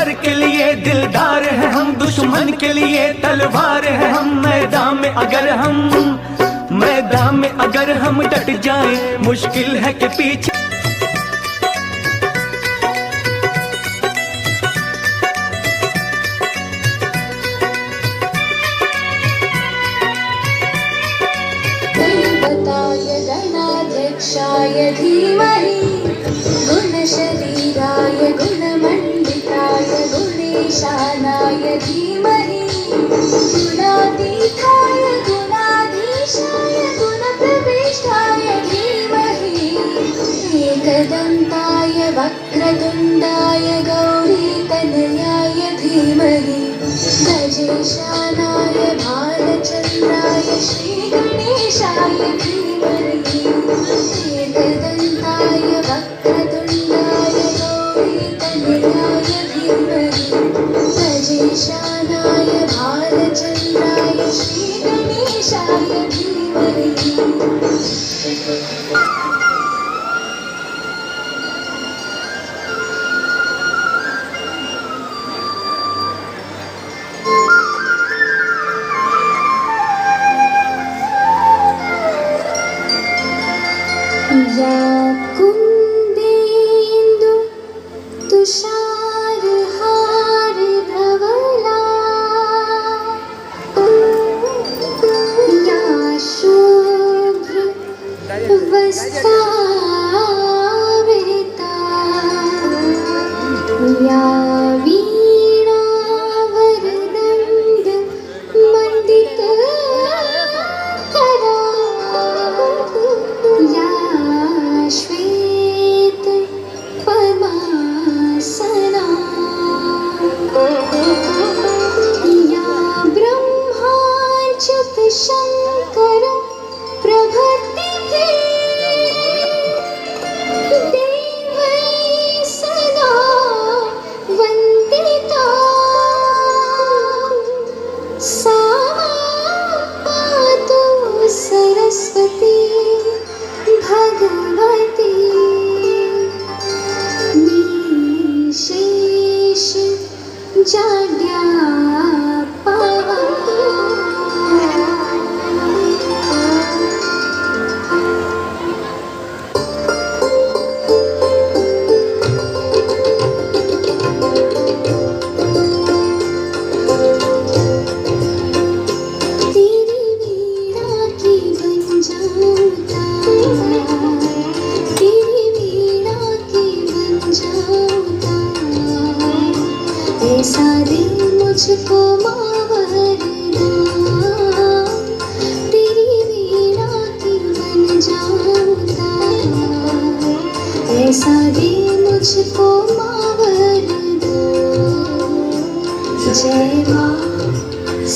घर के लिए दिलदार है हम, दुश्मन के लिए तलवार है हम। मैदान में अगर हम डट जाएं, मुश्किल है कि पीछे गणाध्यक्षाय धीमहि गुणशरीराय गुणमण्डिताय गुणेशानाय धीमहि गुणातीताय गुणाधीशाय गुणप्रविष्टाय धीमहि एकदन्ताय वक्रतुण्डाय गौरीतनयाय धीमहि गजेशानाय भालचन्द्राय श्रीगणेशाय धीमहि एकदन्ताय वक्रतुण्डाय गौरीतनयाय धीमहि गजेशानाय भालचन्द्राय श्रीगणेशाय धीमहि। या कुन्देन्दु तुषारहार धवला या शुभ्र वस्त्रावृता या वीणावरदण्ड मण्डितकरा या श्वेत पद्मासना या ब्रह्माच्युत शंकर प्रभृतिः देवैः सदा वन्दिता सा पातु सरस्वती भगवती निशेष जाड्यापहा। तेरी वीणा की गुंजाता, तेरी वीणा की गुंजाता, ऐसा दे मुझको मावरना, तेरी वीणा की गुंजाता, ऐसा दे मुझको मावरना। जय माँ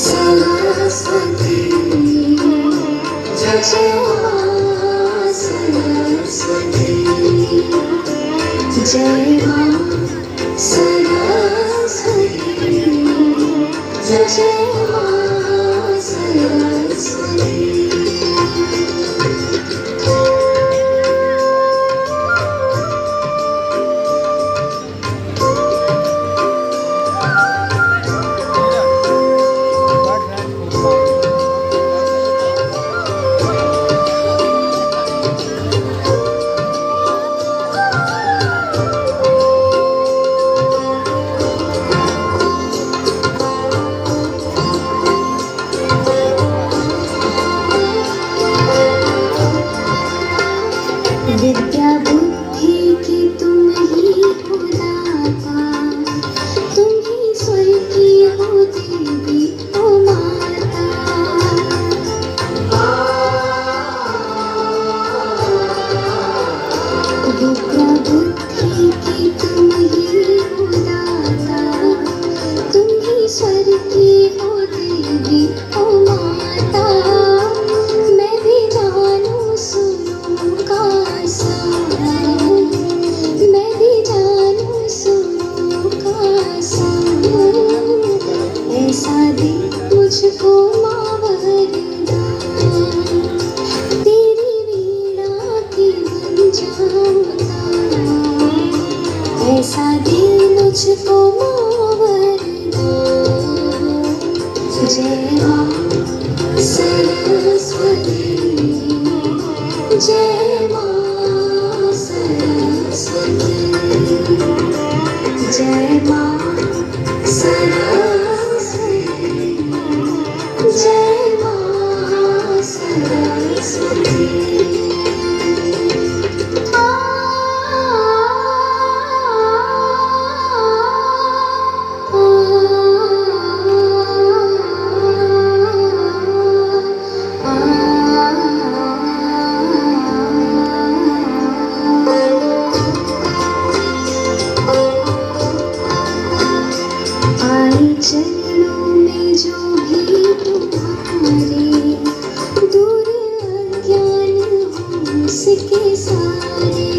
सरस्वती, जय माँ सरस्वती, जय माँ सरस्वती, जय माँ सरस्वती। माँ सरस्वती, जय माँ सरस्वती। आई चरणों में जो भी तुम्हारे, दूर अज्ञान हो उसके सारे।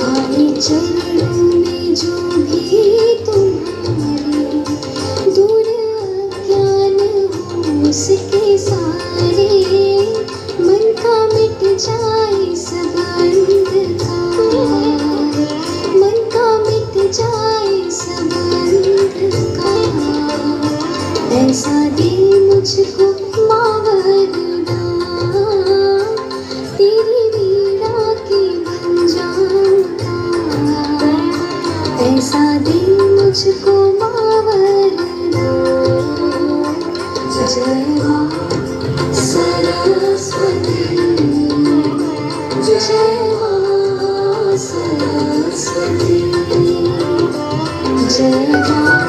आई चरणों में जो भी तुम्हारे, दूर अज्ञान हो उसके सारे। मन का मिट जाए सब अंधकार, मन का मिट जाए सब अंधकार। ऐसा दे मुझको माँ वरदान, तेरी वीणा की बन जाऊंगा। ऐसा दे मुझको माँ वरदान। जय माँ सरस्वती, जय माँ सरस्वती, जय माँ।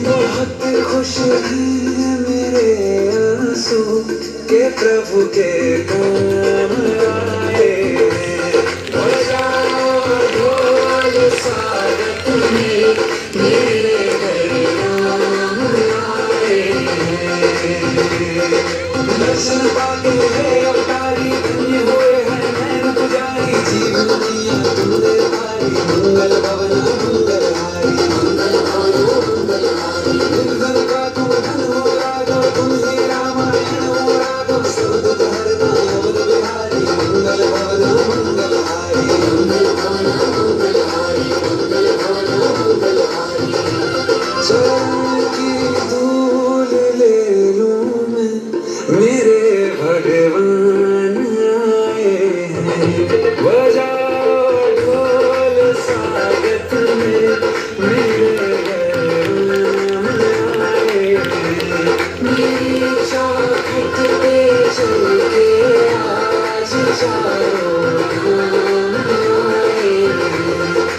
बहुत खुश हैं मेरे आंसू के प्रभु के काम आए हैं। बजाओ ढोल स्वागत में मेरे घर नाम आए हैं। दर्शन पाके है अवतारी धन्य हुए हैं नैन पुजारी जीवन मैया तुमने हारी मंगल भवन मंगल हारी मंगल भवन मंगल हारी निर्धन का तू धन हो राघव तुम ही रामायण हो राघव सर्वदुख हरना अवध बिहारी मंगल भवन मंगल हारी मंगल भवन मंगल हारी मंगल भवन मंगल हारी। चरण की धूल ले लूं मैं मेरे भगवान आए हैं। बजाओ ढोल स्वागत में मेरे घर आए हैं। मेरी चौखट पे चल के आज चारों धाम आए हैं।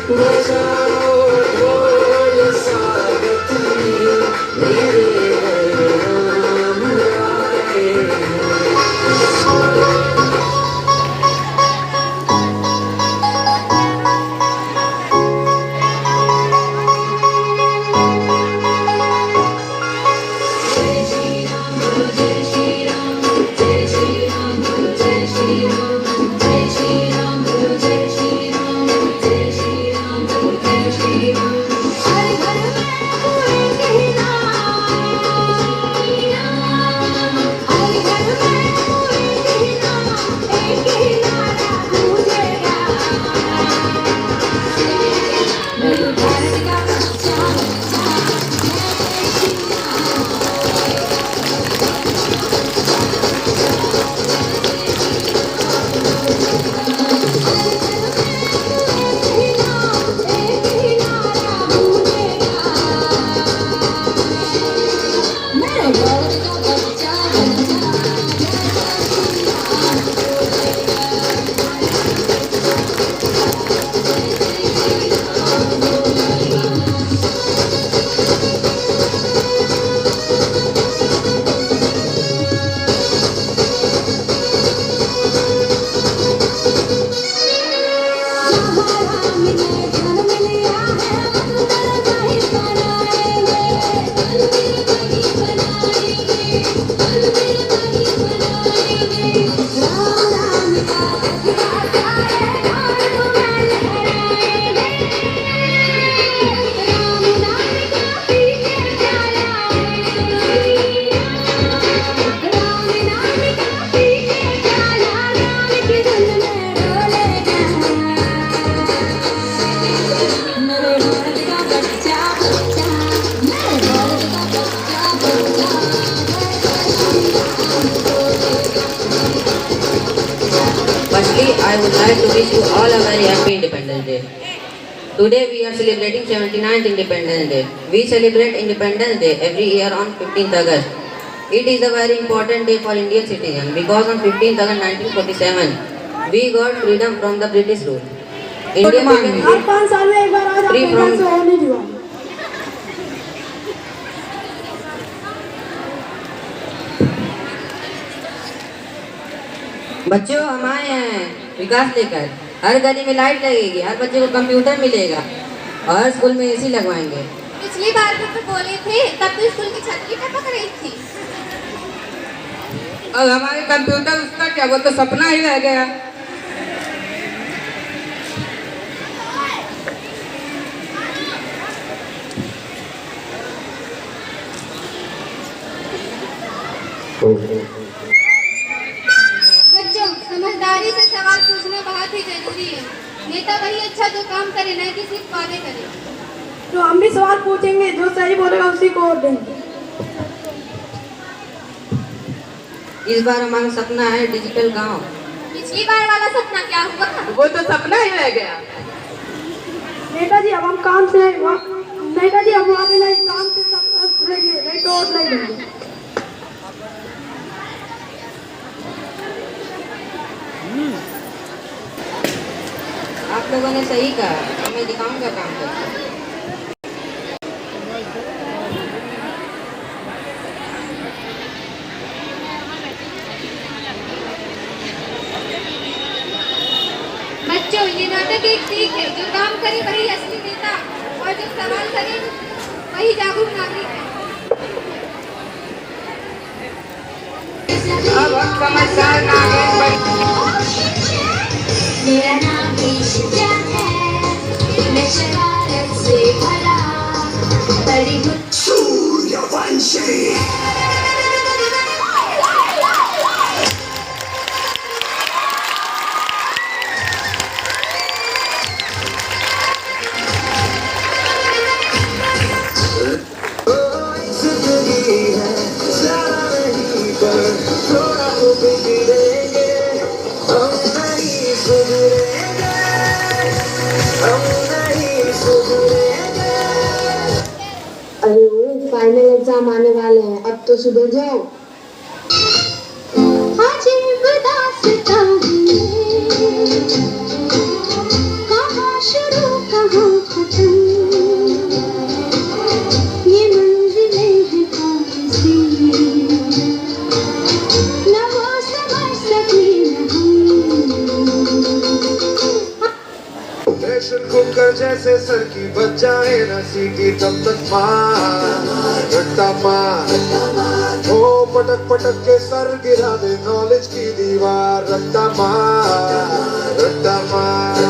बजाओ ढोल स्वागत में मेरे घर नाम आए हैं। I would like to wish you all a very happy Independence Day. Today we are celebrating 79th Independence Day. We celebrate Independence Day every year on 15th August. It is a very important day for Indian citizens because on 15th August 1947 we got freedom from the British rule. India became 5 साल में एक बार आज free आपने from घर से होने दिया। बच्चों हम आए हैं विकास लेकर। हर गली में लाइट लगेगी, हर बच्चे को कंप्यूटर मिलेगा और हर स्कूल में एसी लगवाएंगे। पिछली बार जब तो बोले थे तब तो स्कूल की छत की टपक रही थी। और हमारे कंप्यूटर उसका क्या, वो तो सपना ही रह गया। बच्चों समझदारी से सवाल पूछना बहुत ही जरूरी है। नेता वही अच्छा जो काम करे, न कि सिर्फ वादे करे। तो हम भी सवाल पूछेंगे, जो सही बोलेगा उसी को वोट देंगे। इस बार हमारा सपना है डिजिटल गांव। पिछली बार वाला सपना क्या हुआ? वो तो सपना ही रह गया। नेताजी अब हम काम से नेताजी हम आगे नहीं, काम से सब रहेंगे, नहीं तो वोट नहीं देंगे। आप लोगों ने सही कहा, मैं दिखाऊंगा काम करके। नाटक एक सीख है, जो काम करे वही असली नेता और जो सवाल करे वही जागरूक नागरिक है। अब हम समझदार नागरिक बन मेरा नाम ईशिता है, मैं शरारत से भरा बड़ी हूँ। सूर्यवंशी अरे वो फाइनल एग्जाम आने वाले हैं, अब तो सुधर जाओ। अजीब दास्तां है, कहाँ शुरू कहाँ खत्म, ये मंजिलें हैं कौन सी, न वो समझ सके न हम। प्रेशर कुकर जैसे सर की बच जाए न सीटी तब तक मार रट्टा मार ओ पटक पटक के सर गिरा दे नॉलेज की दीवार रट्टा मार रट्टा मार।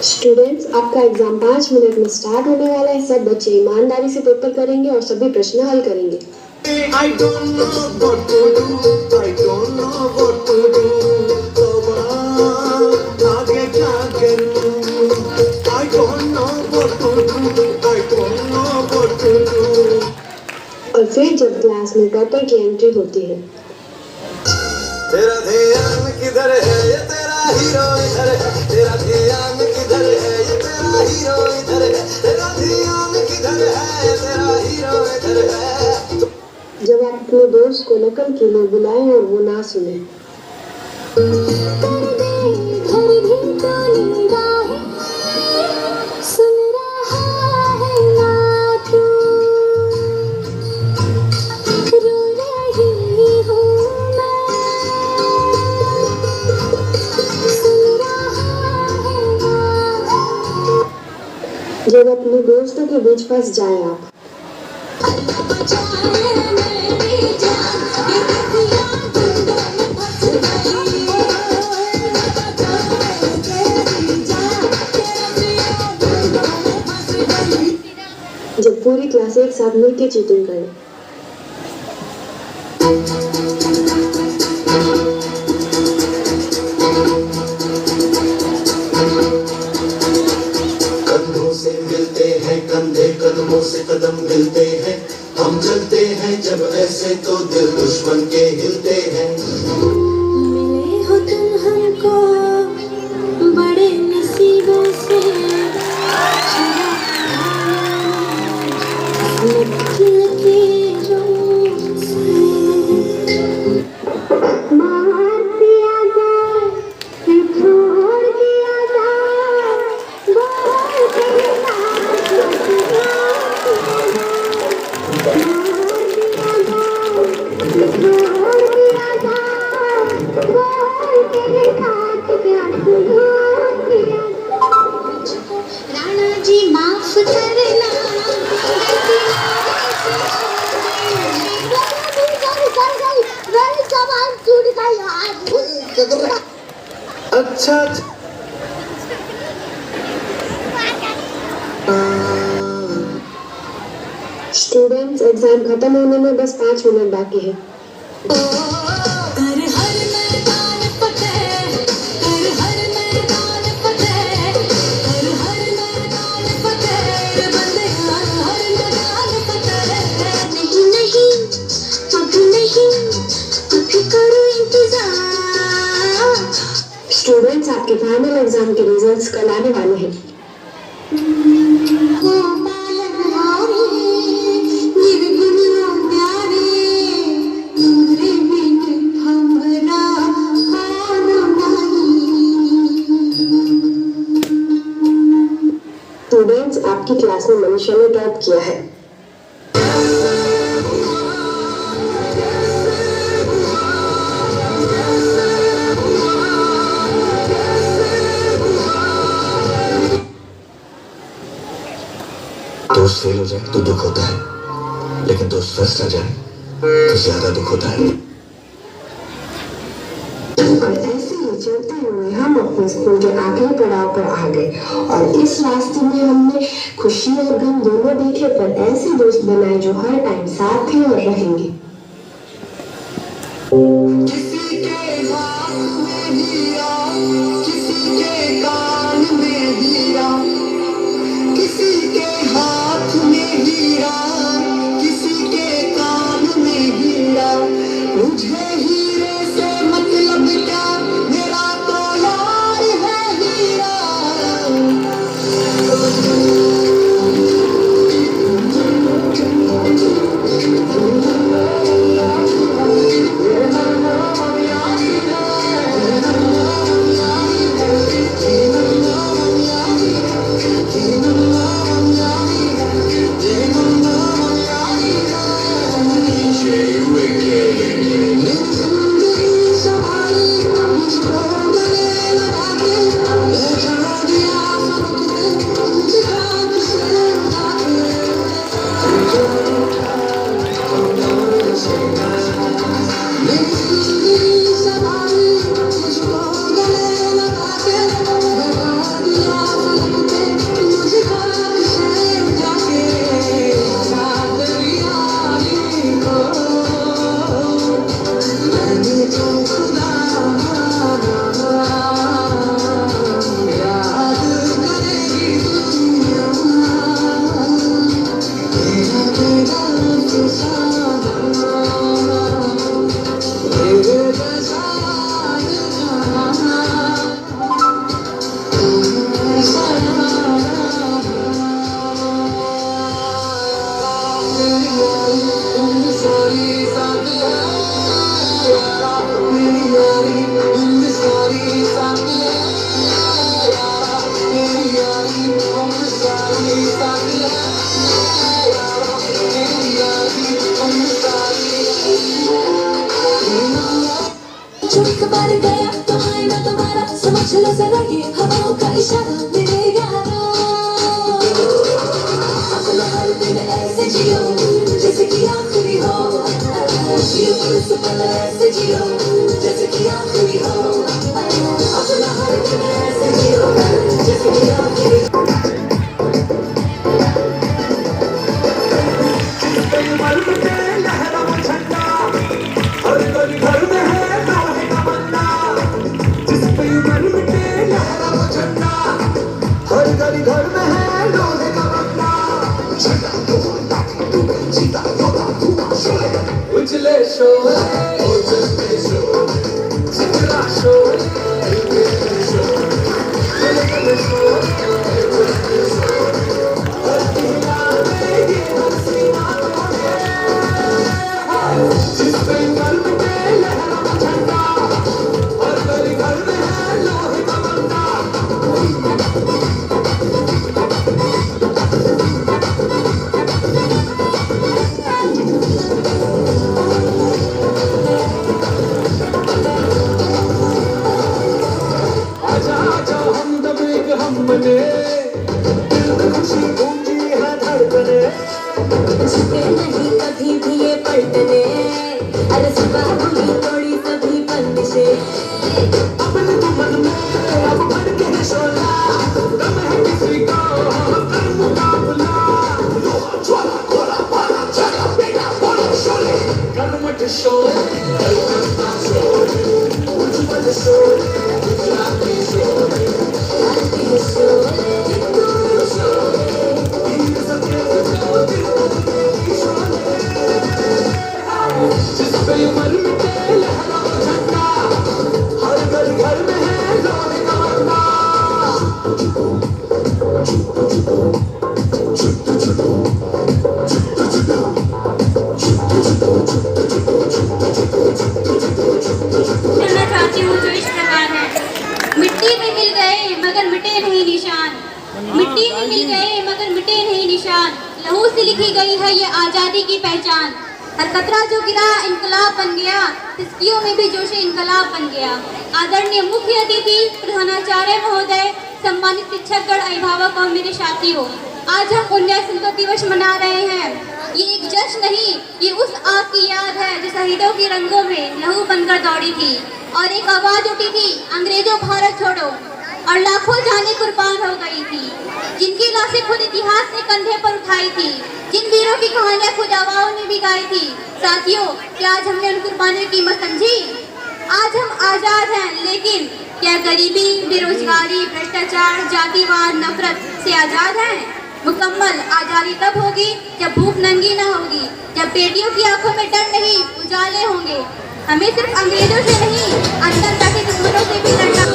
स्टूडेंट्स, आपका एग्जाम 5 मिनट में स्टार्ट होने वाला है। सब बच्चे ईमानदारी से पेपर करेंगे और सभी प्रश्न हल करेंगे। I don't know what to do, I don't know what to do, आगे क्या करूं? I don't know what to do, I don't know what to do। और फिर जब क्लास में टॉपर की एंट्री होती है, तेरा ध्यान किधर है ये तेरा हीरो इधर है, तेरा ध्यान किधर है ये तेरा हीरो इधर है, तेरा ध्यान किधर है ये तेरा हीरो इधर है। जब आप अपने दोस्त को नकल के लिए बुलाएं और वो ना सुने। घर भी तो निगाहें सुन रहा है ना तू, रो रही हूँ मैं, सुन रहा है ना। जब अपने दोस्तों के बीच फंस जाए आप, जब पूरी क्लास एक साथ मिलकर चीटिंग करे। कंधों से मिलते हैं कंधे, कदमों से कदम मिलते हैं, हम चलते हैं जब ऐसे तो दिल दुश्मन के हिलते हैं। मिले हो तुम हमको बड़े नसीबों से, मार दिया जाए फिर छोड़ दिया जाए, बोल के साथ राणा जी माफ करना, सवाल टूट गया। अच्छा स्टूडेंट्स, एग्जाम खत्म होने में बस 5 मिनट बाकी है। स्टूडेंट्स, आपके फाइनल एग्जाम के रिजल्ट्स कल आने वाले हैं। स्टूडेंट्स, आपकी क्लास में मनीषा ने टॉप किया है। दोस्त फेल हो जाए तो दुख होता है, लेकिन दोस्त फर्स्ट आ जाए तो ज्यादा दुख होता है। और ऐसे ही चलते हुए हम अपने स्कूल के आखिरी पड़ाव पर आ गए और इस रास्ते में हमने खुशी और गम दोनों देखे, पर ऐसे दोस्त बनाए जो हर टाइम साथ थे और रहेंगे। किसी के हाथ में हीरा, किसी के कान में हीरा, किसी के हाथ में हीरा, किसी के कान में हीरा। मुझे हीरे से मतलब क्या, मेरा तो यार है हीरा। चुप कर गया तो आईना तुम्हारा, समझ लो जरा ये हवाओं का इशारा मेरे यारों। अपना हर दिन ऐसे जियो जैसे कि आखिरी हो, ऐसे जियो जैसे कि आखिरी हो। अपना हर दिन ऐसे जियो जैसे कि आखिरी हो। घर में है लोहे का बंदा, उजले शोले, उजले शोले, चिकरा शोले, उजले शोले, उजले शोले, हल्की यादें ये हसीना होने, जिस पे गर्म पे लहरा झंडा, और मेरे घर में है लोहे का बंदा। हमने दिल में खुशी गूंजी है धड़कने, झुके नहीं कभी भी ये पलटने, अरे सुबह हुई थोड़ी सभी बंदिशें। अपने तो मन में अब भर के है शोला, दम है किसी का कर मुकाबला। लोहा ज्वाला गोला पाना जगा बेटा बोलो शोले, कर्मठ शोले, कलकत्ता शोले, उज्जवल शोले, गुजराती शोले, जिस पे उम्र मिटे लहरा झंडा, हर घर में है लोहे का बंदा। कहना चाहती हूँ जो इस प्रकार है। मिट्टी में मिल गए मगर मिटे नहीं निशान, मिट्टी में मिल गए मगर मिटे नहीं निशान। लहू से लिखी गई है ये आज़ादी की पहचान। हर कतरा जो गिरा इनकलाब बन गया, तिस्कियों में भी जोश इनकलाब बन गया। आदरणीय मुख्य अतिथि प्रधानाचार्य महोदय, सम्मानित शिक्षकगण, अभिभावक और मेरे साथियों, आज हम 19 दिवस मना रहे हैं। ये एक जश्न नहीं, ये उस आग की याद है जो शहीदों के रंगों में लहू बनकर दौड़ी थी और एक आवाज उठी थी, अंग्रेजों भारत छोड़ो, और लाखों जानें कुर्बान हो गई थी, जिनकी लाशें खुद इतिहास ने कंधे पर उठाई थी, जिन वीरों की कहानियां खुद आवाओं ने भी गाई थी। साथियों, क्या आज हमने उन कुर्बानियों की कीमत समझी? आज हम आजाद हैं, लेकिन क्या गरीबी, बेरोजगारी, भ्रष्टाचार, जातिवाद, नफरत से आजाद हैं? मुकम्मल आजादी तब होगी जब भूख नंगी न होगी, जब बेटियों की आंखों में डर नहीं, उजाले होंगे। हमें सिर्फ अंग्रेजों से नहीं, अंदर बैठे दुश्मनों से भी लड़ना।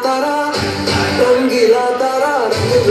तारा, रंगीला तारा, रंग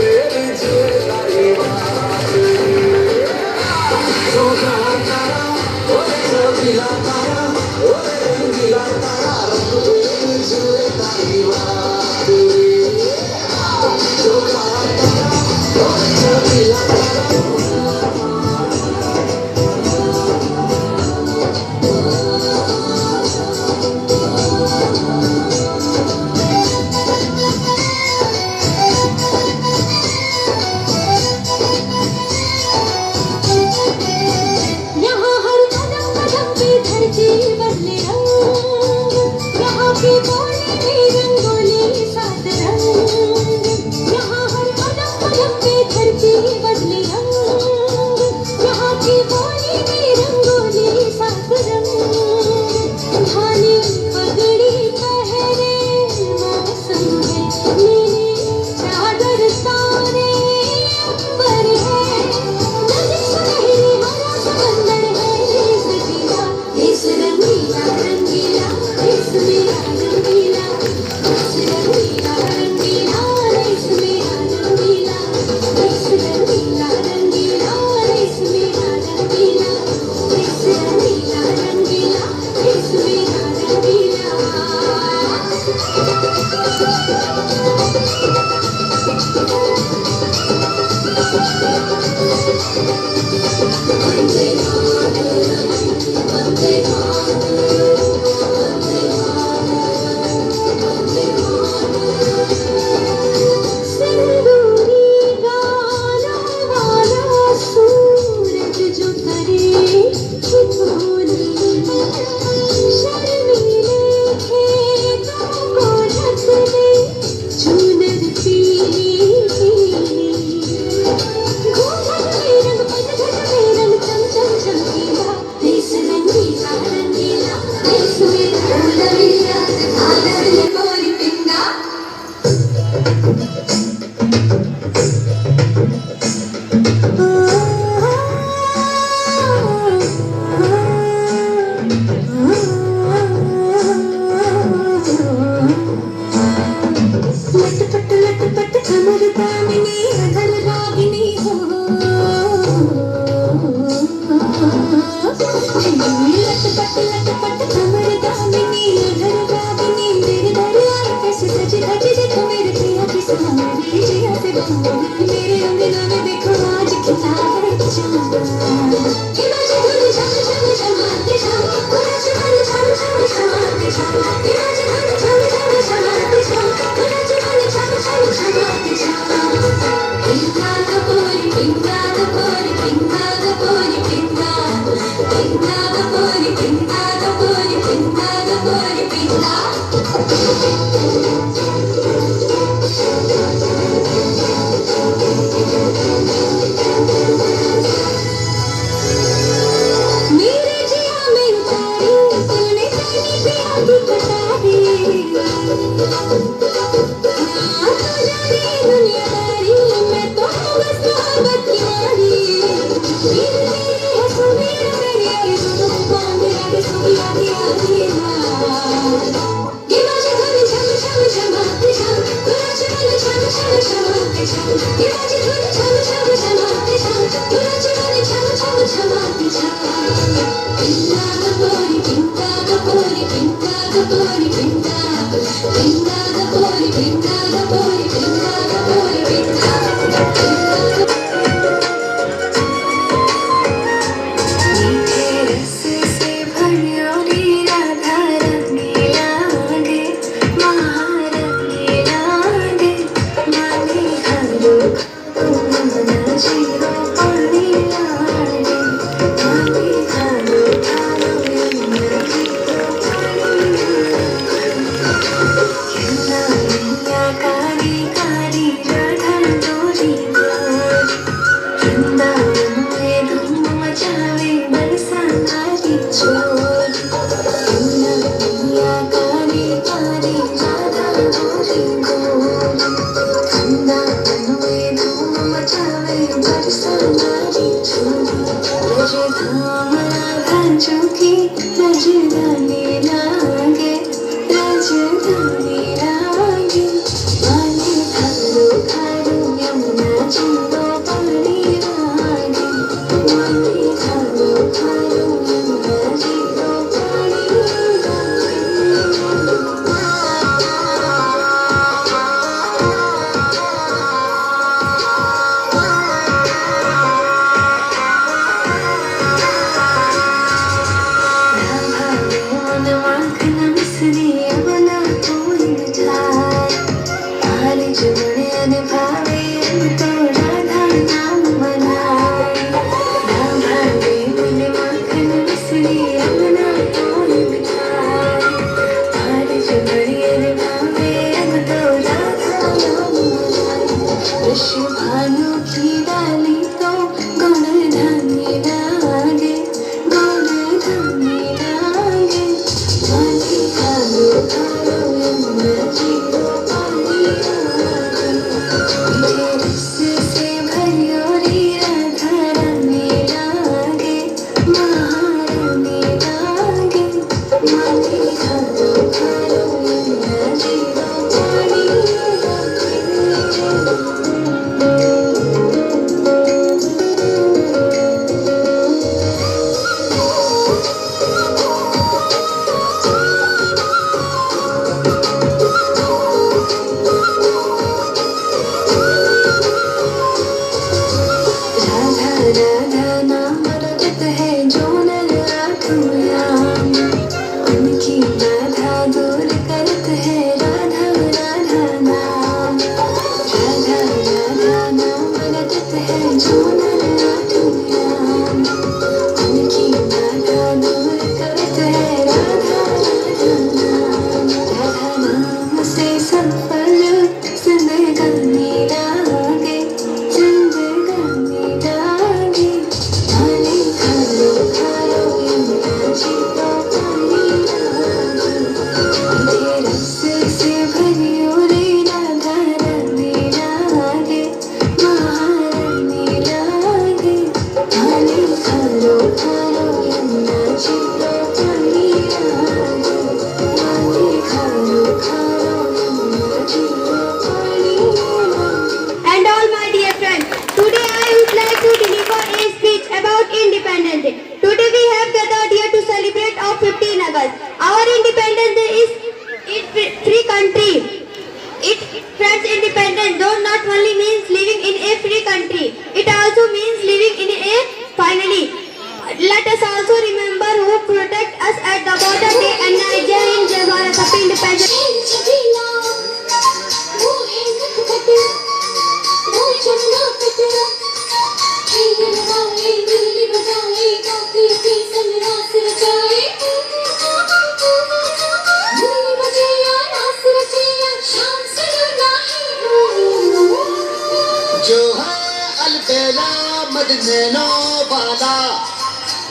नैनों वाला,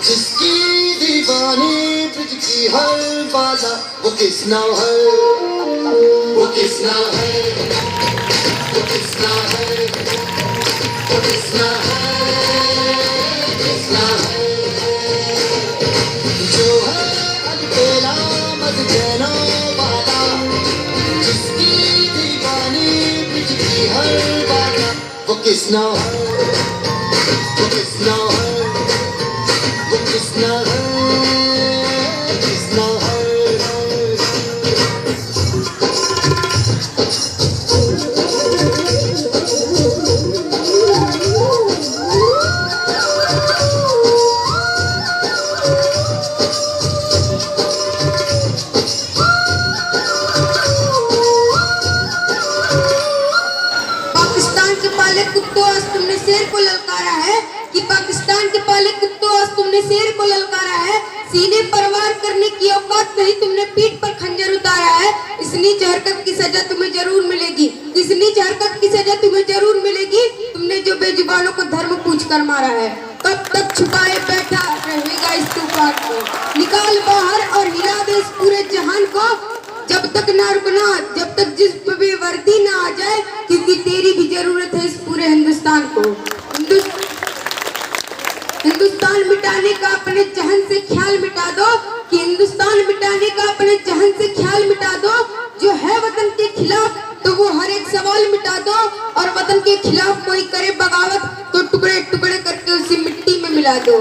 जिसकी दीवानी ब्रिज की हर बाला, वो किस नाव है, वो किस नाव है, वो किस नाव है, वो किस नाव है, किस नाव है, जो है अलबेला मजनू वाला, जिसकी दीवानी ब्रिज की हर बाला, वो किस नाव है, वो किस नाव है, वो किस नाव है, किस नाव है। पाकिस्तान के पाले कुत्तों, आज तुमने शेर को ललकारा है कि पाकिस्तान के पाले कुत्तों, आज तुमने शेर को ललकारा है। सीने पर वार करने की औकात नहीं, तुमने पीठ पर खंजर उतारा है। इस नीच हरकत की सजा तुम्हें जरूर मिलेगी, इस नीच हरकत की सजा तुम्हें जरूर मिलेगी। तुमने जो बेजुबानों को धर्म पूछ कर मारा है, कब तक छुपाए बैठा रहेगा इस तूफान को। निकाल बाहर और हिला दे इस पूरे जहान को। जब तक ना रुकना, जब तक जिस पे वर्दी ना आ जाए, क्योंकि तेरी भी जरूरत है इस पूरे हिंदुस्तान को। हिंदुस्तान मिटाने का अपने जहन से ख्याल मिटा दो, कि हिंदुस्तान मिटाने का अपने जहन से ख्याल मिटा दो। जो है वतन के खिलाफ तो वो हर एक सवाल मिटा दो, और वतन के खिलाफ कोई करे बगावत तो टुकड़े टुकड़े करके उसी मिट्टी में मिला दो।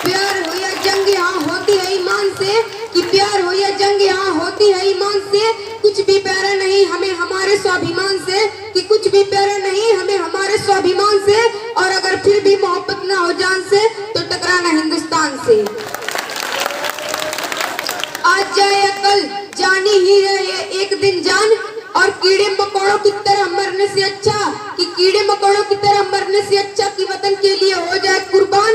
प्यार हो या जंग यहाँ होती है ईमान से, कि प्यार हो या जंग यहाँ होती है ईमान से। कुछ भी प्यारा नहीं हमें हमारे स्वाभिमान से, कि कुछ भी प्यारा नहीं हमें हमारे स्वाभिमान से। और अगर फिर भी मोहब्बत ना हो जान से, तो टकराना हिंदुस्तान से। आज जाए या कल जानी ही है ये एक दिन जान, और कीड़े मकोड़ों की तरह मरने से अच्छा, कि कीड़े मकोड़ों की तरह मरने से अच्छा कि वतन के लिए हो जाए कुर्बान।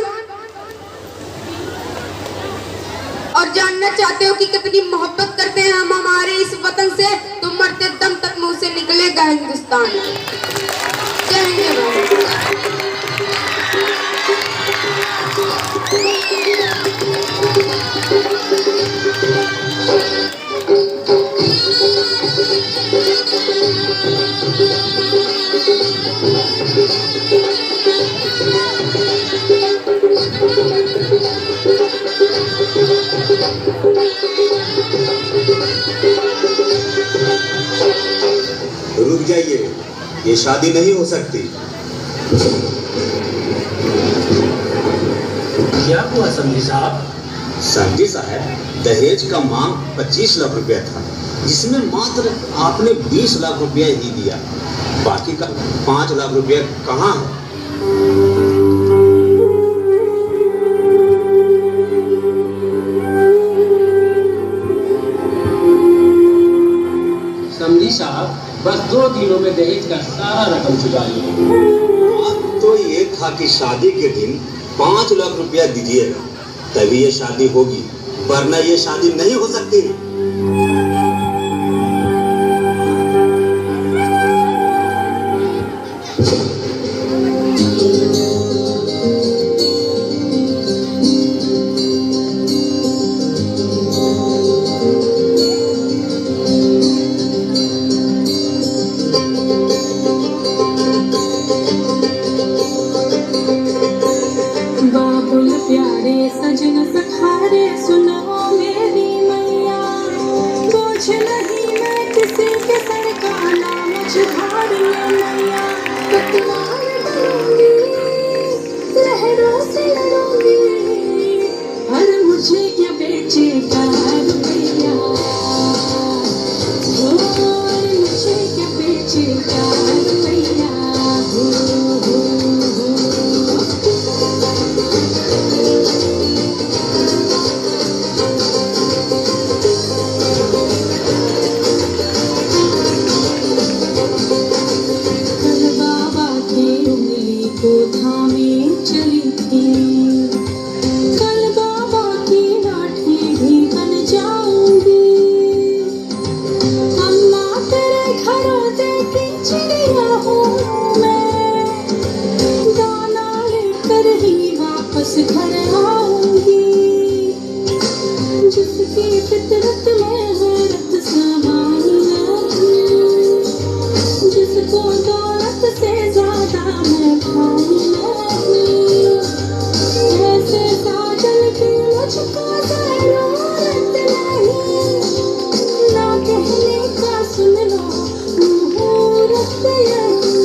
और जानना चाहते हो कि कितनी मोहब्बत करते हैं हम हमारे इस वतन से, तो मरते दम तक मुंह से निकलेगा हिंदुस्तान। जय हिंद भाई। रुक जाइए, ये शादी नहीं हो सकती। क्या हुआ समझी साहब? समझी साहब, दहेज का मांग 25 लाख रुपया था, जिसमें मात्र आपने 20 लाख रुपया ही दिया। बाकी का 5 लाख रुपया कहाँ है? समझी साहब, बस 2 दिनों में दहेज का सारा रकम चुका लिया। बात तो ये था कि शादी के दिन 5 लाख रुपया दीजिएगा, तभी ये शादी होगी, वरना ये शादी नहीं हो सकती। बाबुल प्यारे सजन सखारे सुनो मेरी मैया, कुछ नहीं मैं किसी के सर का लालच धार मैया। पतवार बनूंगी, लहरों से लड़ूंगी, हर मुझे क्या बेचेगा रुपया, हर मुझे क्या बेचेगा रुपया। उस घर आऊंगी जिसकी फितरत में हैरत समाई नहीं, जिसको दौलत से ज्यादा मैं भाई नहीं। ऐसे साजन की मुझको जरूरत नहीं, ना कहने का सुन लो मुहूर्त यही।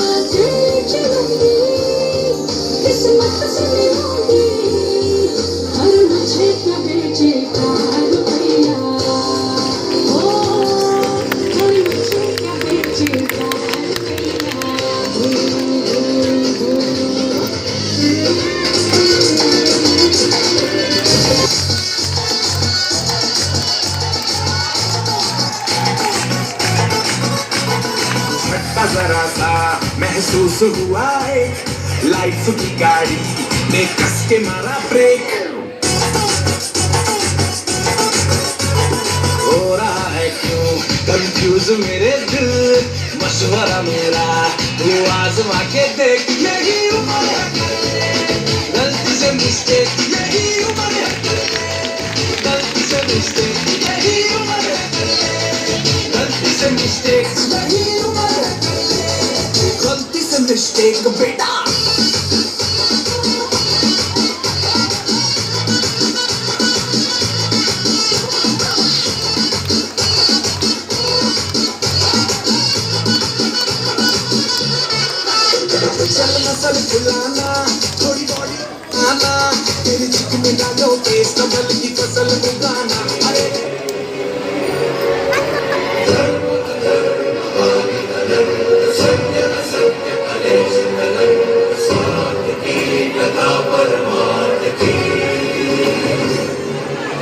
आगे चलूंगी किस्मत से मिलूंगी, और मुझे कभी बेकार रुपया, ओ और मुझे कभी बेकार झटका जरा सा महसूस हुआ एक, लाइफ की गाड़ी ने कस के मारा ब्रेक। हो रहा है क्यों कंफ्यूज मेरे दिल, मशवरा मेरा तू आजमा के देख। यही उम्र है गलती से मिस्टेक, यही उम्र है गलती से मिस्टेक, यही उम्र है गलती से मिस्टेक, यही उम्र है गलती से मिस्टेक बेटा। चल मसल फुलाना थोड़ी बॉडी आना, तेरी चिक में डालो केस कमल की फसल उगाना। अरे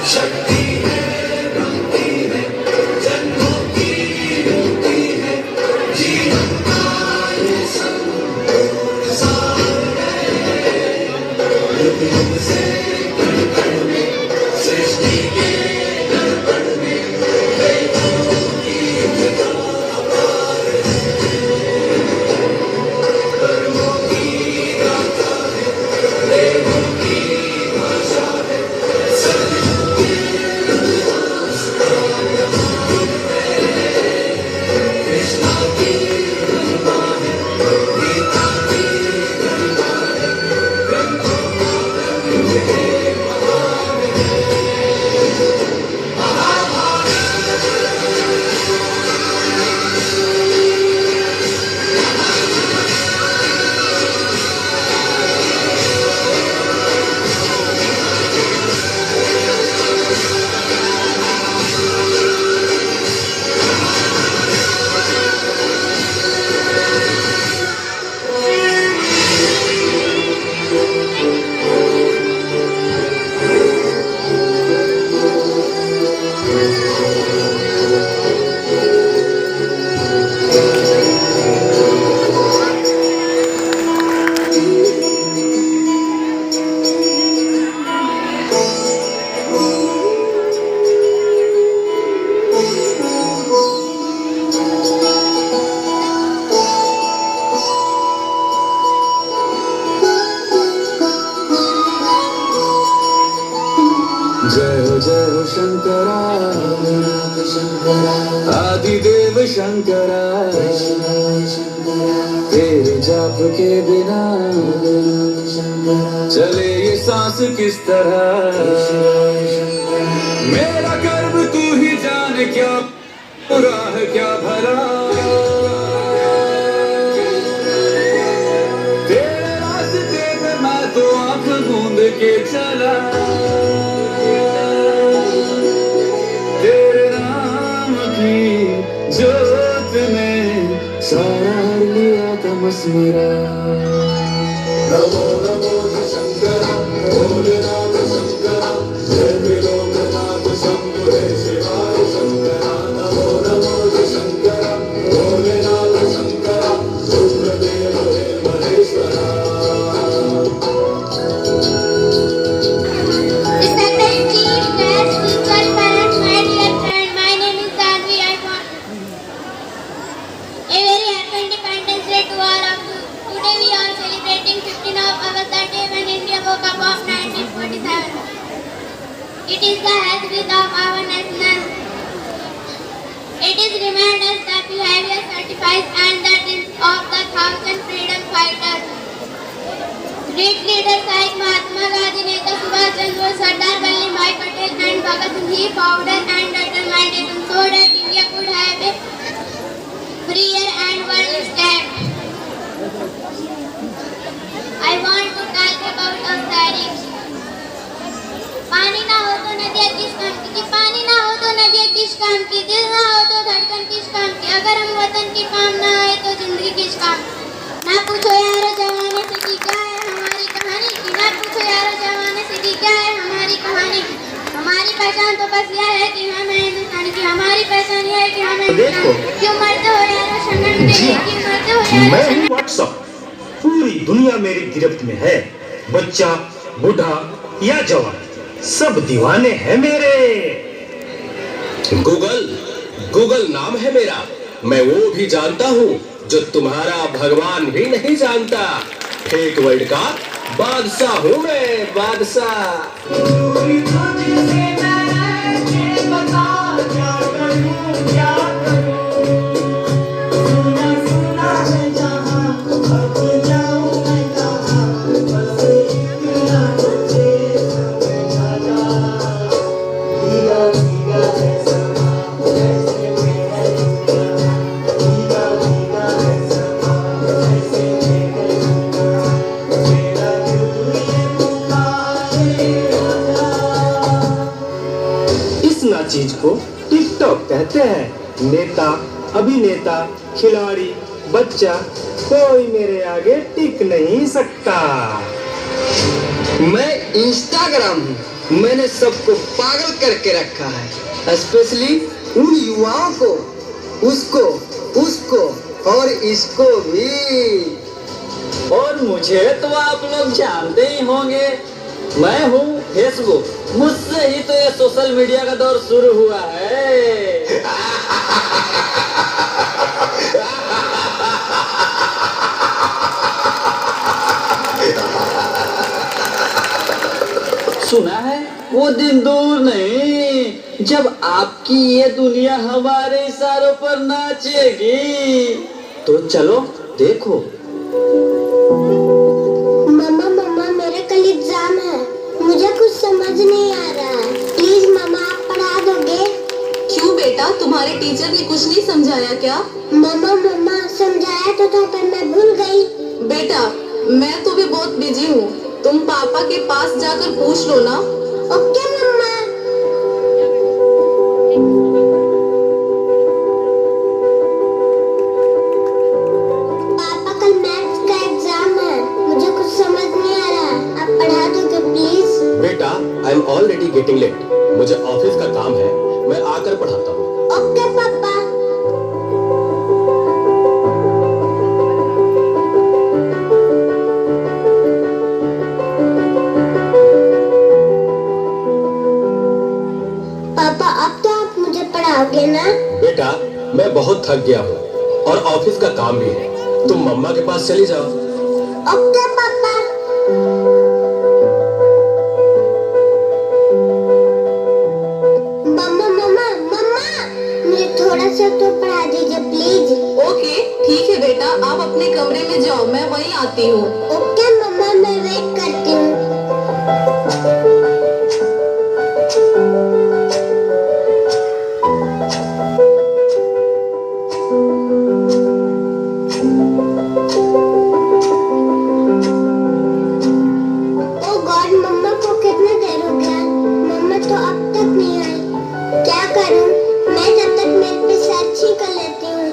शक्ति है भक्ति है जन्मों की मुक्ति है, जीवन का ये संसार है। युग युग से कण कण में सृष्टि के दर्पण में वेदों की युगता अपार है। कर्मों की गाथा है, प्रेमों की भाषा है, सदियों के उल्लास का युग है। कृष्णा की महिमा है, गीता की गरिमा है, ग्रंथों का ग्रंथ है महान है। महाभारत जय हो शंकरा आदिदेव शंकरा, तेरे जाप के बिना चले ये सांस किस तरह। मेरा कर्म तू ही जाने क्या बुरा है क्या भला, तेरे रास्ते में मैं तो आंख मूंद के चला। तेरे नाम की जोत में सारा लिया था मसमरा। नमो नमो शंकरा भोलेनाथ शंकरा, जय त्रिलोकनाथ शंभो हे शिवाय शंकरा। नमो नमो शंकरा भोलेनाथ शंकरा, रुद्रदेव हे Maheshwara. A very happy Independence Day to all of you. Today we are celebrating 15 of August It is the heartbeat of our national. It is remind us the behavior certifies and the dreams of the 1,000 freedom fighters. Great leaders like Mahatma Gandhi, Neta Subhash Chandra Bose, Sardar Vallabhbhai Patel and Bhagat Singh Ji powder and determination so that India could have a freer and world state. I want to talk about sharing. पानी ना हो तो नदियाँ किस काम की, पानी ना हो तो नदियाँ किस काम की, दिल ना हो तो धड़कन किस काम की, अगर हम वतन के काम ना आए तो जिंदगी किस काम। ना पूछो यारो जमाने से कि क्या है हमारी कहानी, ना पूछो यारो जमाने से कि क्या है हमारी कहानी। हमारी पहचान तो बस यह है कि हम हिंदुस्तान की, हमारी पहचान यह है कि हम हिंदुस्तान। क्यों मरते हो यारो संगम में, क्यों मरते हो यारो मैं हूँ व्हाट्सएप, पूरी दुनिया मेरी गिरफ्त में है। बच्चा, बूढ़ा या जवान, सब दीवाने हैं मेरे। गूगल नाम है मेरा, मैं वो भी जानता हूँ जो तुम्हारा भगवान भी नहीं जानता। फेक वर्ल्ड का बादशाह हूँ मैं, बादशाह। चीज को टिकटॉक कहते हैं। नेता, अभिनेता, खिलाड़ी, बच्चा, कोई मेरे आगे टिक नहीं सकता। मैं इंस्टाग्राम हूँ, मैंने सबको पागल करके रखा है, स्पेशली उन युवाओं को, उसको और इसको भी। और मुझे तो आप लोग जानते ही होंगे, मैं हूँ फेसबुक, मुझसे ही तो ये सोशल मीडिया का दौर शुरू हुआ है। सुना है वो दिन दूर नहीं जब आपकी ये दुनिया हमारे इशारों पर नाचेगी। तो चलो देखो। मम्मा मेरा कल एग्जाम है, मुझे कुछ समझ नहीं आ रहा है, प्लीज मम्मा आप पढ़ा दोगे? क्यों बेटा, तुम्हारे टीचर ने कुछ नहीं समझाया क्या? मम्मा समझाया तो पर मैं भूल गई। बेटा मैं तो भी बहुत बिजी हूँ, तुम पापा के पास जाकर पूछ लो ना। ओके मम्मा। पापा कल मैथ्स का एग्जाम है, मुझे कुछ समझ नहीं आ रहा, आप पढ़ा दोगे प्लीज? बेटा I am already getting late, मुझे ऑफिस का काम है, मैं आकर पढ़ाता हूँ। ओके पापा। पापा अब तो आप मुझे पढ़ाओगे ना? बेटा मैं बहुत थक गया हूँ और ऑफिस का काम भी है, तुम मम्मा के पास चली जाओ। ओके पापा। मुझे थोड़ा सा तो पढ़ा दीजिए प्लीज। ओके ठीक है बेटा, आप अपने कमरे में जाओ, मैं वहीं आती हूँ। ओके मम्मा, मैं वेट करती हूँ। ओ गॉड, मम्मा को कितना देर हो गया, मम्मा तो अब तक नहीं आई, क्या करूँ? मैं जब तक नेट पे सर्च ही कर लेती हूँ।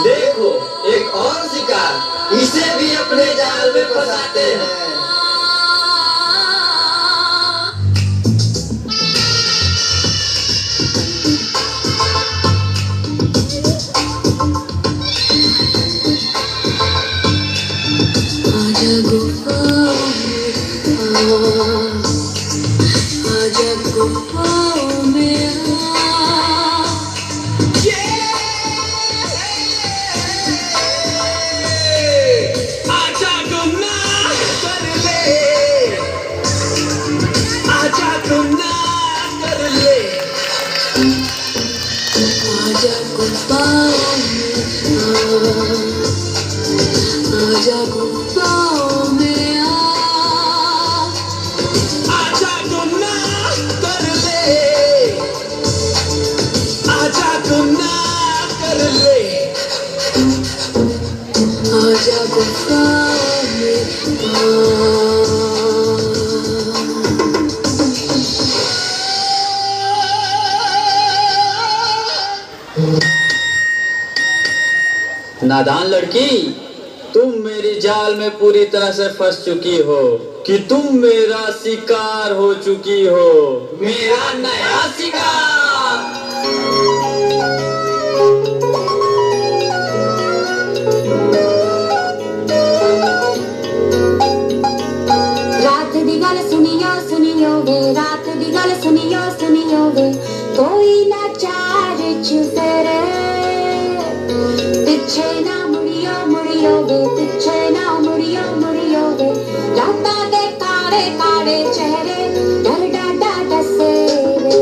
देखो एक और शिकार, इसे भी अपने जाल में फंसाते हैं। आजा गुफाओं में आजा गुफाओं में आजा गुनाह कर ले, आजा गुफ्ताओं में आजा गुनाह कर ले, आजा गुनाह कर ले, आजा गुफ्ताओं में नादान लड़की, तुम मेरी जाल में पूरी तरह से फंस चुकी हो कि तुम मेरा शिकार हो चुकी हो, मेरा नया शिकार। रात दी गल सुनियो सुनियो वे, रात दी गल सुनियो सुनियो वे, कोई ना चार चुफेरे, पिछे ना मुड़ियो मुड़ियो वे, पिछे ना मुड़ियो मुड़ियो वे, राता दे काले काले चेहरे डर डाडा डसे वे,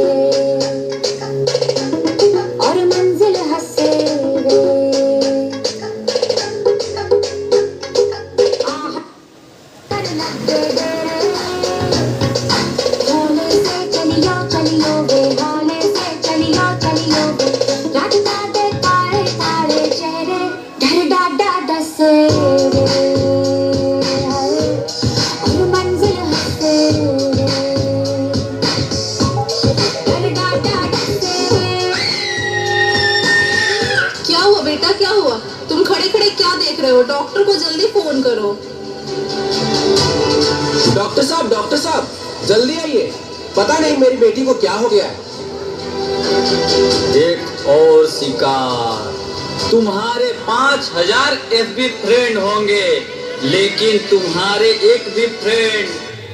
और मंजिल हंसे वे। होले से चलियो चलियो वे, होले से चलियो चलियो वे, राता दे काले काले चेहरे डर डाडा डसे वे, और मंजिल हंसे वे, डर डाडा डसे वे। क्या हुआ बेटा, क्या हुआ? तुम खड़े खड़े क्या देख रहे हो? डॉक्टर को जल्दी फोन करो। डॉक्टर साहब जल्दी आइए, पता नहीं मेरी बेटी को क्या हो गया है। एक और शिकार। तुम्हारे 5000 FB फ्रेंड होंगे, लेकिन तुम्हारे एक भी फ्रेंड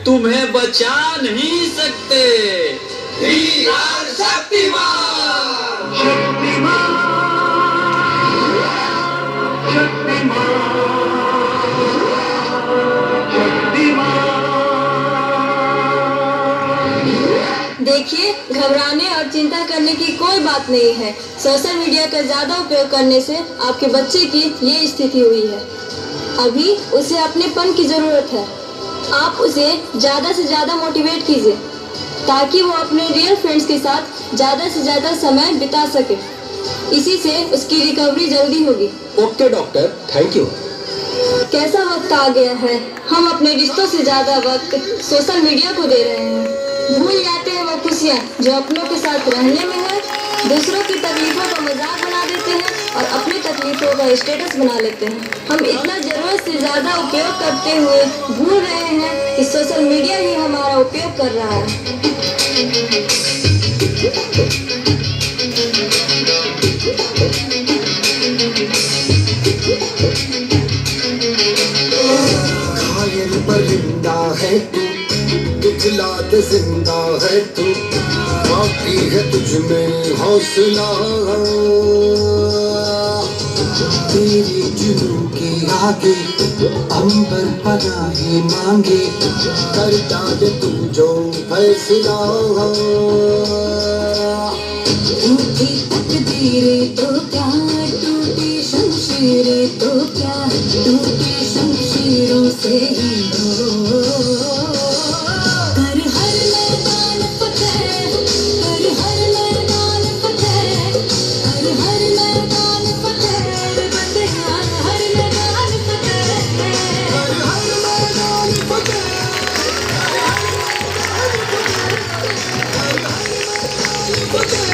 तुम्हें बचा नहीं सकते। वीरान शक्तिमान। देखिए, घबराने और चिंता करने की कोई बात नहीं है। सोशल मीडिया का ज्यादा उपयोग करने से आपके बच्चे की ये स्थिति हुई है। अभी उसे अपनेपन की जरूरत है। आप उसे ज्यादा से ज्यादा मोटिवेट कीजिए ताकि वो अपने रियल फ्रेंड्स के साथ ज्यादा से ज्यादा समय बिता सके। इसी से उसकी रिकवरी जल्दी होगी। Okay doctor, thank you. कैसा वक्त आ गया है, हम अपने रिश्तों से ज्यादा वक्त सोशल मीडिया को दे रहे हैं। भूल जाते हैं वो खुशियाँ जो अपनों के साथ रहने में है। दूसरों की तकलीफों को मजाक बना देते हैं और अपनी तकलीफों का स्टेटस बना लेते हैं। हम इतना जरूरत से ज्यादा उपयोग करते हुए भूल रहे हैं कि सोशल मीडिया ही हमारा उपयोग कर रहा है। घायल परिंदा है तू, दिखलात जिंदा है तू, बाकी है तुझ में हौसला। तेरे जुनून के आगे अंबर पनाहे मांगे, कर डाले तू जो फैसला। टूटी तकदीरें तो क्या, टूटी शमशीरें तो क्या, टूटी शमशीरों से ही हो। कर हर मैदान फतेह, कर हर मैदान फतेह, कर हर मैदान फतेह, बंदियां हर मैदान फतेह, कर हर मैदान फतेह, कर हर मैदान फतेह।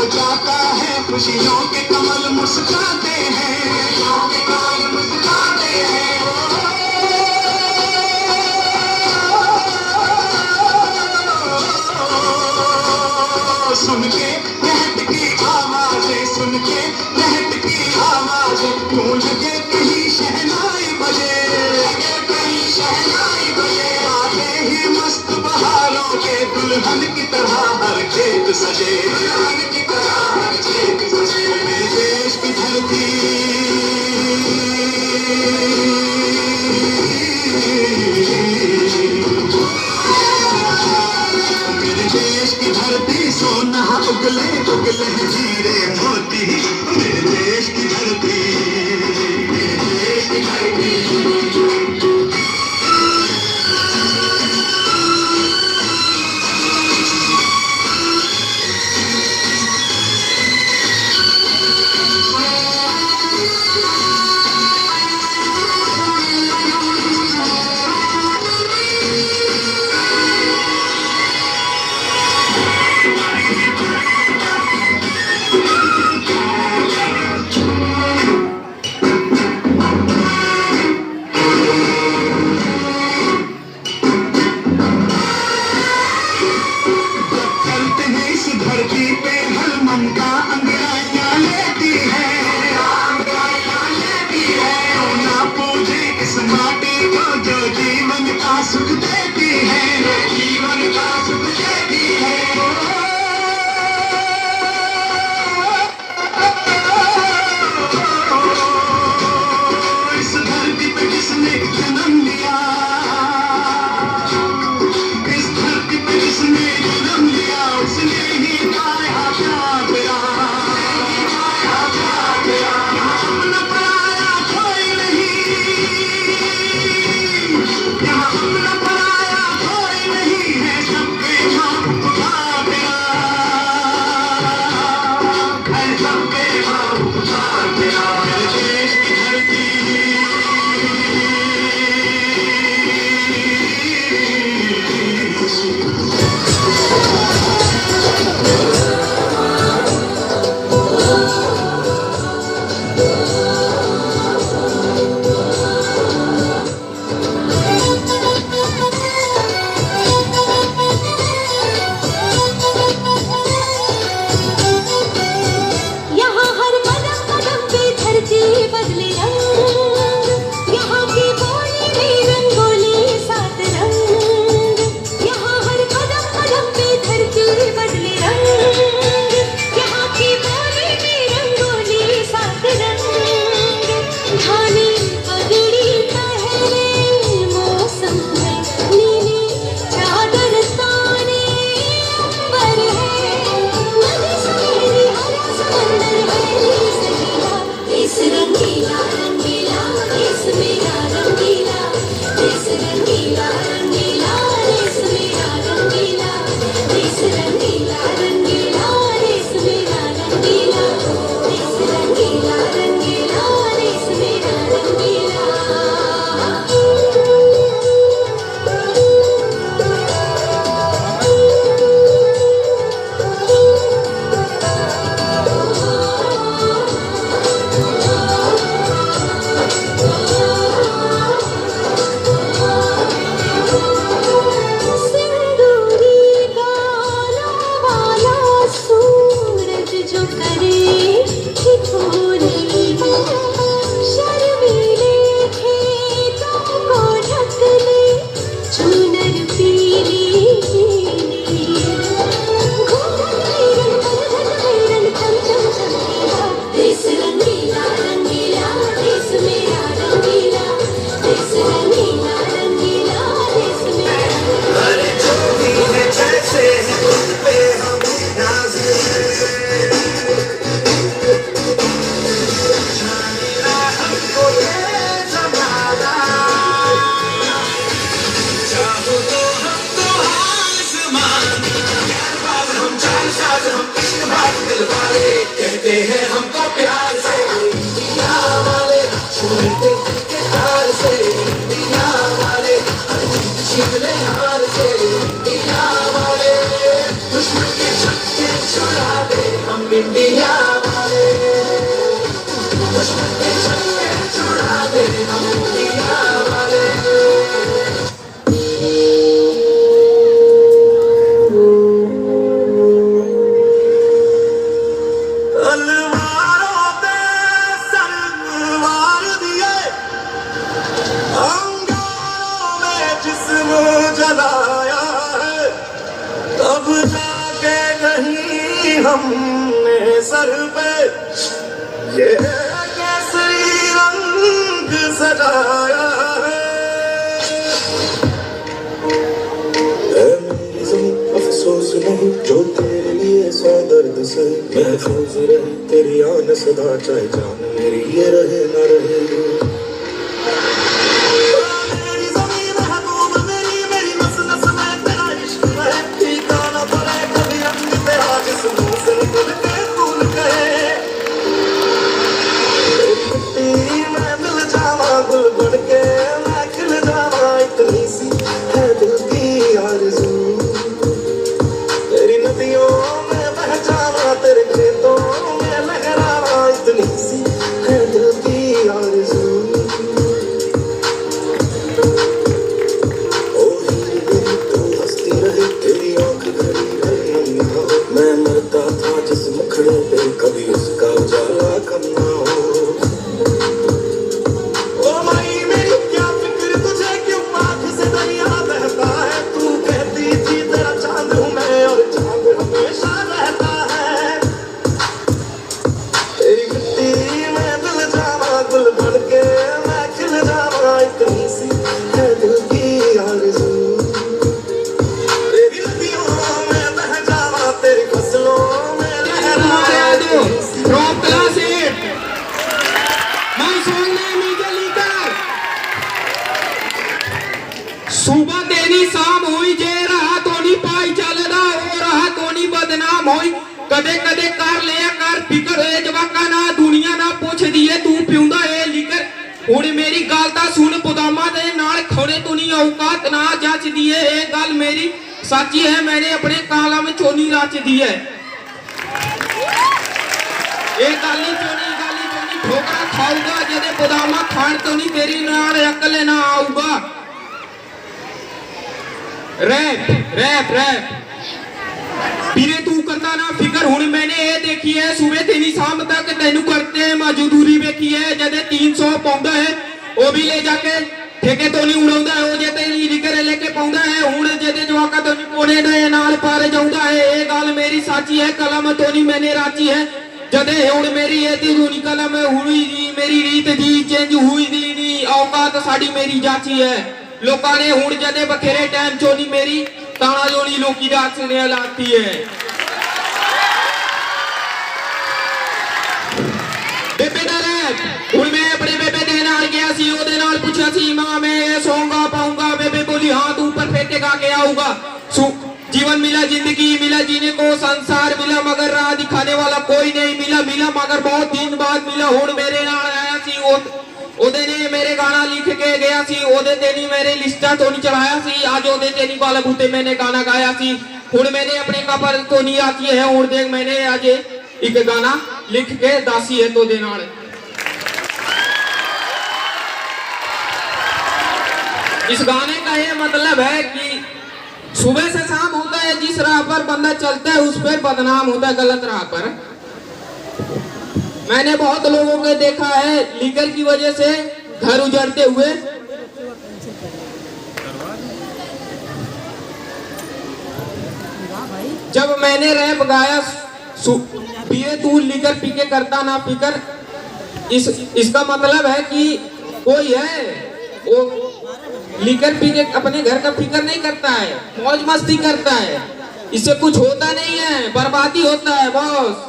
जाता है, खुशियों के कमल मुस्कुराते हैं, खुशियों के कमल मुस्कुराते हैं। सुन के रहट की आवाजें, सुन के रहट की आवाजें, क्यों लगे कहीं शहनाई बजे, लगे कहीं शहनाई बजे। आते ही मस्त बहारों के दुल्हन की तरह हर खेत सजे, दुल्हन की तरह हर खेत सजे। मेरे देश की धरती, मेरे देश की धरती सोना उगले उगले हीरे मोती, मेरे देश की धरती, मेरे देश की धरती। इंडिया वाले, दुश्मन के झंडे छुड़ा दे हम इंडिया वाले। तलवारों पे सर मार दिए, अंगारों में जिस्म जलाया है, तब जाके कहीं हमने सर पे ये केसरी रंग सजाया है। मेरी ज़मीं अफसोस नहीं जो तेरे लिए सौ दर्द से महफूज रहे, तेरी आन सदा चाहे जान मेरी ये रहे न रहे। मेरी ज़मीं महबूब मेरी, मेरी नस नस में तेरा इश्क है, फीका न पड़े कभी रंग तेरा जिस मुंह से निकल के खून कहे। तेरी मिट्टी में मिल जावा गुल बन के मैं खिल जावा, इतनी सी है दिल की आरज़ू। तेरी नदियों में बह जावा, तेरे खेतों में लहरावा, इतनी सी है दिल की आरज़ू। ओ हीरे मेरी तू हंसती रहे, तेरी आँख घड़ी घड़ी नम हो, मैं मरता था जिस मुखड़े पे कभी उसका उजाला कम ना हो। ओ माई मेरी क्या फिक्र तुझे क्यों आँख से दरिया बहता है, तू कहती थी तेरा चांद हूँ मैं और चांद हमेशा रहता है। तेरी मिट्टी में मिल जावा गुल बन के मैं खिल जावा, इतनी सी है दिल की आरज़ू। तेरी नदियों में बह जावा, तेरी फसलों में लहरावा, इतनी सी drop class 8 my song name is लीकर। सुबह तेरी शाम हुई जे रहा तोनी पाई चलदा हो रहा तोनी बदनाम होई, कदे कदे कर लिया कर फिकर ए जवाका ना दुनिया ना पुछ दिए तू पिउंदा ए लीकर। हुण मेरी गल दा सुन पुदामा दे नाल खोने तू नहीं औकात ना जच दिए, ए गल मेरी सच्ची है मैंने अपने काला में चोनी रच दी है। ए गाली चोनी ठोकरा खाऊगा जदे पुदामा खान तो नहीं तेरी नाल अकल ना आऊगा। रैप रैप रैप पीरे तू करता ना फिकर, हुण मैंने ये देखी है सुबह तेनी शाम तक तेनू करते मजदूरी वेखी है, जदे 300 पाउंदा है वो भी ले जाके ठेके तो नहीं उड़ाउंदा है, वो जे तेरी लिकर लेके पाउंदा है, हुण जदे जवाका तो नहीं कोने दे नाल पार जाउंदा है। ये गल मेरी साची है कलम तो नहीं मैंने राची है, जदे हुण मेरी ये दी दूनी कलम हुई दी मेरी रीत दी चेंज हुई दी नी औकात साड़ी मेरी जाची है। लोकां ने हुण जदे बथेरे टाइम चोनी मेरी ताना जोनी लोकी रात ने लाती है। बेबे दा रैप हुण मैं अपने बेबे दे नाल गया सी, ओदे नाल पुछया सी मां मैं ये सॉन्ग पाऊंगा, बेबे बोली हां तू परफेक्ट गा के आऊंगा। जीवन मिला जिंदगी मिला जीने को संसार मिला, मगर राह दिखाने वाला कोई नहीं मिला, मिला मगर बहुत दिन बाद मिला। हुण मेरे नाल आया सी ओदे ने मेरे गाना लिख के गया सी, ओदे ते नहीं मेरे लिस्टा तो नहीं चढ़ाया सी, आज ओदे ते नहीं बाल बूते मैंने गाना गाया सी। हुण मैंने अपने कपर तो नहीं आती है, हुण देख मैंने आज एक गाना लिख के दासी है तो दे नाल। इस गाने का ये मतलब है कि सुबह से शाम होता है जिस राह पर बंदा चलता है उस पर बदनाम होता है गलत राह पर। मैंने बहुत लोगों को देखा है लीकर की वजह से घर उजड़ते हुए। जब मैंने रैप गाया पिए तू लीकर पी के करता ना फिकर, इसका मतलब है कि कोई है वो लीकर पी के अपने घर का फिक्र नहीं करता है, मौज मस्ती करता है, इससे कुछ होता नहीं है, बर्बादी होता है बॉस।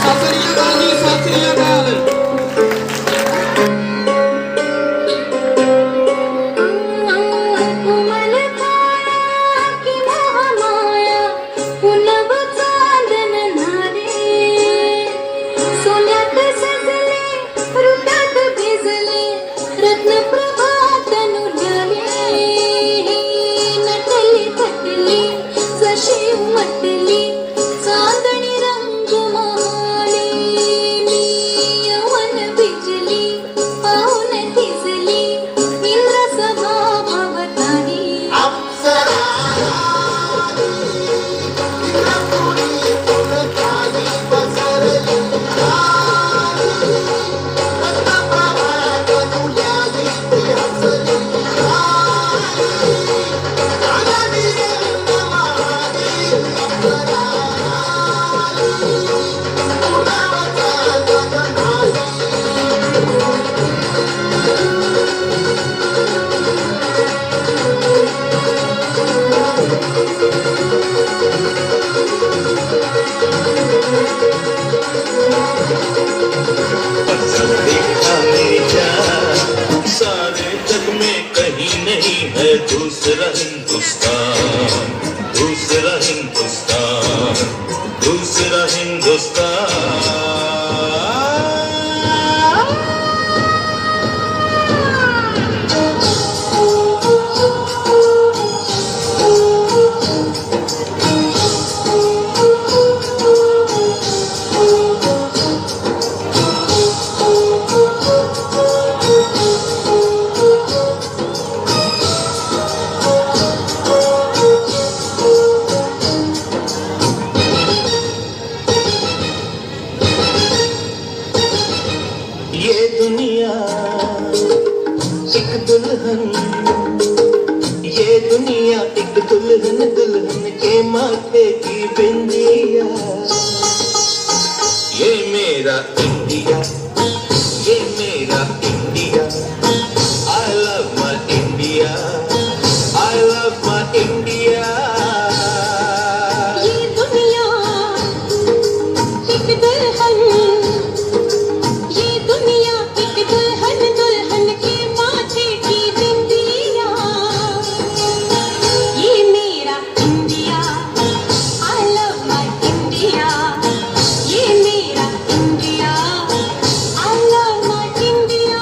सत श्री अकाल जी, सत श्री अकाल। म्हटली चांदणी रंग महाली मी यवन भिजली पाहून थिजली इंद्र सभा भवतानी देखा मेरी जान सारे जग में कहीं नहीं है दूसरा हिंदुस्तान, दूसरा हिंदुस्तान, दूसरा हिंदुस्तान। ये दुनिया एक दुल्हन, ये दुनिया एक दुल्हन, दुल्हन के माथे की बिंदिया। ये मेरा इंडिया, ये मेरा India. I love my India, I love my India। ये दुनिया एक दुल्हन, ये दुनिया एक दुल्हन, दुल्हन के माथे की बिंदिया। ये मेरा India, I love my India। ये मेरा India, I love my India।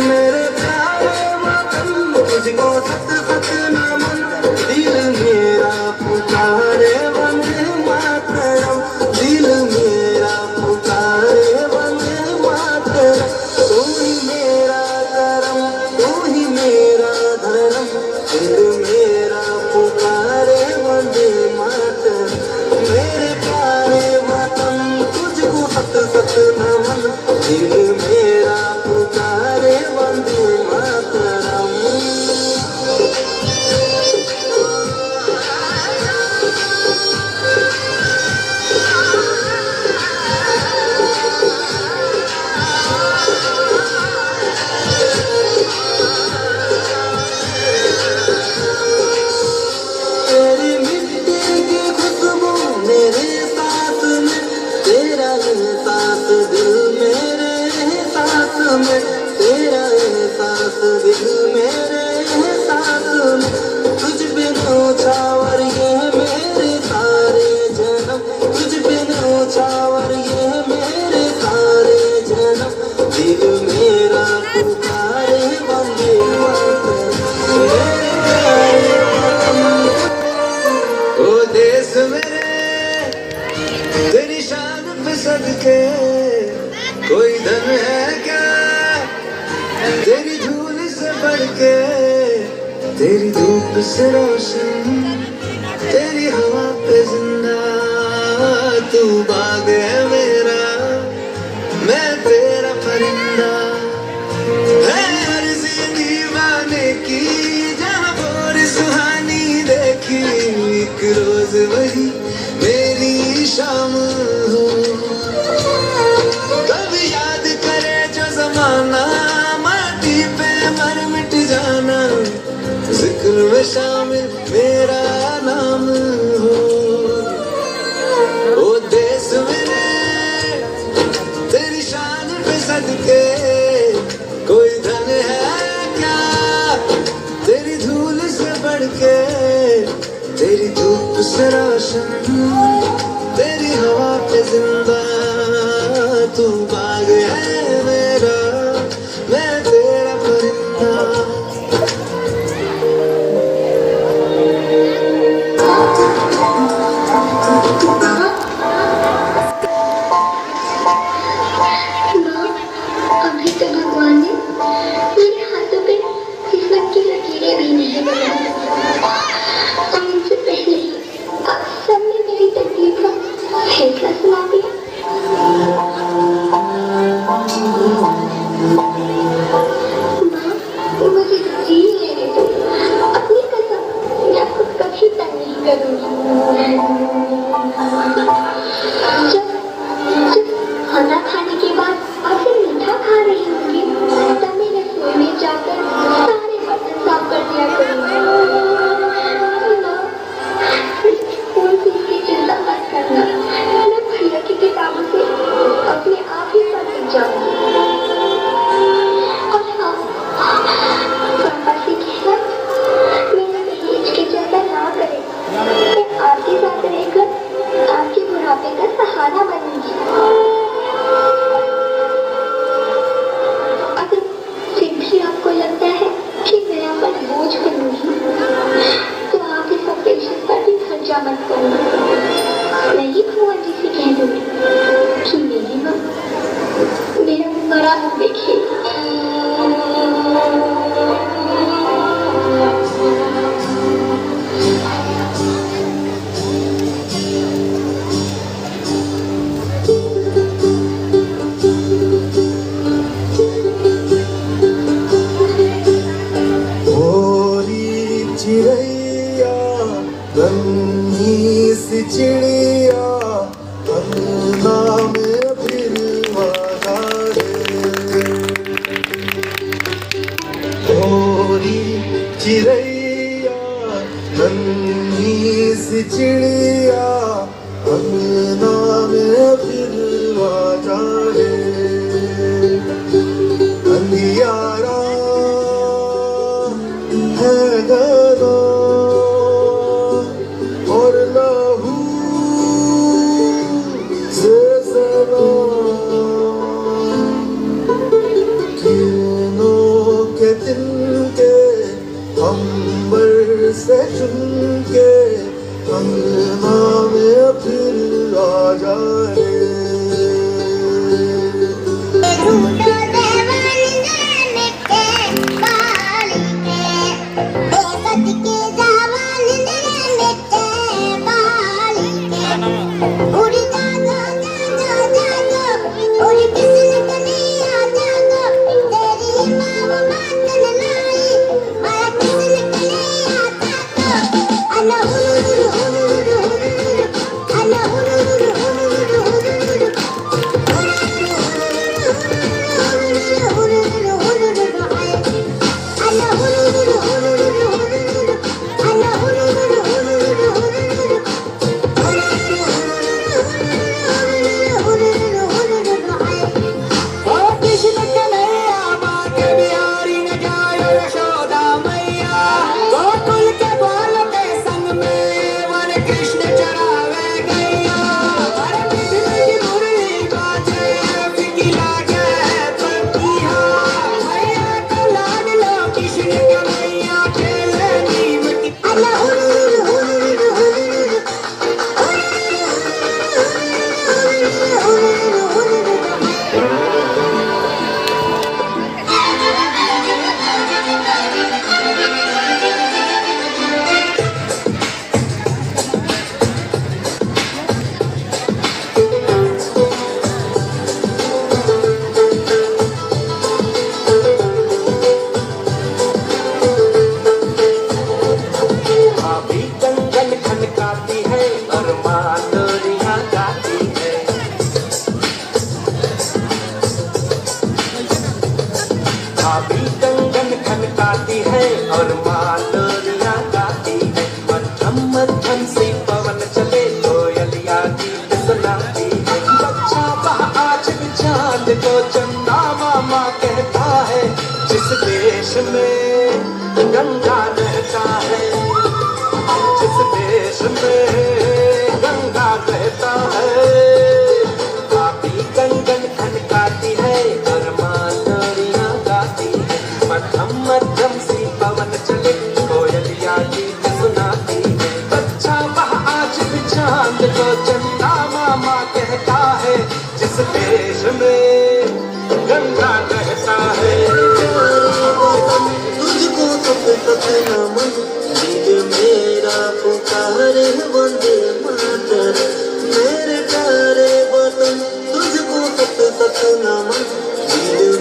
मेरे प्यारे वतन तुझको सत सत नमन, दिल मेरा पुकारे वंदे मातरम, दिल मेरा पुकारे वंदे मातरम। तू ही मेरा करम, तू ही मेरा धर्म, दिल मेरा पुकारे वंदे मातरम। मेरे प्यारे वतन तुझको सत सत नमन, दिल मेरा पुकारे वंदे मातरम। तेरी मिट्टी की खुशबू मेरे सांस में, तेरा एहसास दिल मेरे एहसास में, तेरा एहसास दिल मेरे एहसास में। तुझ बिन छावर ये मेरे सारे जन्म, तुझ बिन छावर ये मेरे सारे जन्म। दिल मेरा पुकारे वंदे मातरम, मेरे प्यारे वतन। ओ देश मेरे तेरी शान पे सदके, कोई धन है क्या तेरी धूल से बढ़ के, तेरी धूप से रोशन, तेरी हवा पे जिंदा। तू बाग है मेरा, मैं तेरा परिंदा। है अर्ज़ी दीवाने की जहाँ बोर सुहानी देखी, एक रोज वही मेरी शाम हो। कभी याद करे जो जमाना, माटी पे मर मिट जाना, जिक्र में शामिल मेरा नाम हो। ओ देश मेरे तेरी शान पे सदके, कोई धन है क्या तेरी धूल से बढ़ के, तेरी धूप से रोशन, तेरी हवा पे जिंदा। तू बाग है मेरा, मुझे जी लेने दो। अपनी कसम, मैं आपको कभी तंग नहीं करूंगी। जब खाना खाने के बाद आपसे मीठा खा रही होंगी, तब मैं रसोई में जाकर सारे बर्तन साफ कर दिया करूंगी। कोई की चिंता मत करना, मैं भैया की किताबों से अपने आप ही पढ़ जाऊंगी। और हाँ, पापा से कहना मेरे दहेज की चिंता ना करें। मैं आपके साथ रहकर आपके बुढ़ापे का सहारा बनूंगी। अगर फिर भी आपको लगता है कि मैं आप पर बोझ बनूंगी, तो आप इस ऑपरेशन पर भी खर्चा मत करना। मैं ही भगवान जी से कह दूंगी कि मेरी माँ मेरा बड़ा मुंह देखे। चिड़ैया नन्ही सी चिड़िया अंगना में फिर गोरी चिड़ैया नन्ही सी चिड़िया अंगना में फिर अंधियारा है घना और लहू से सना किरणों के तिनके अंबर से चुन के अंगना में फिर आ जाए। मेरे प्यारे वतन तुझको सत सत नमन।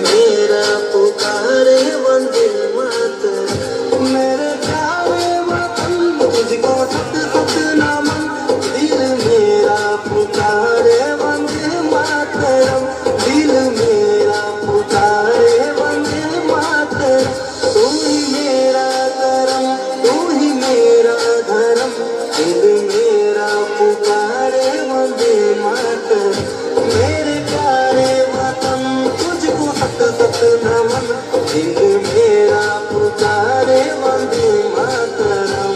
नमन हिंद मेरा पुकारे वंदे मातरम।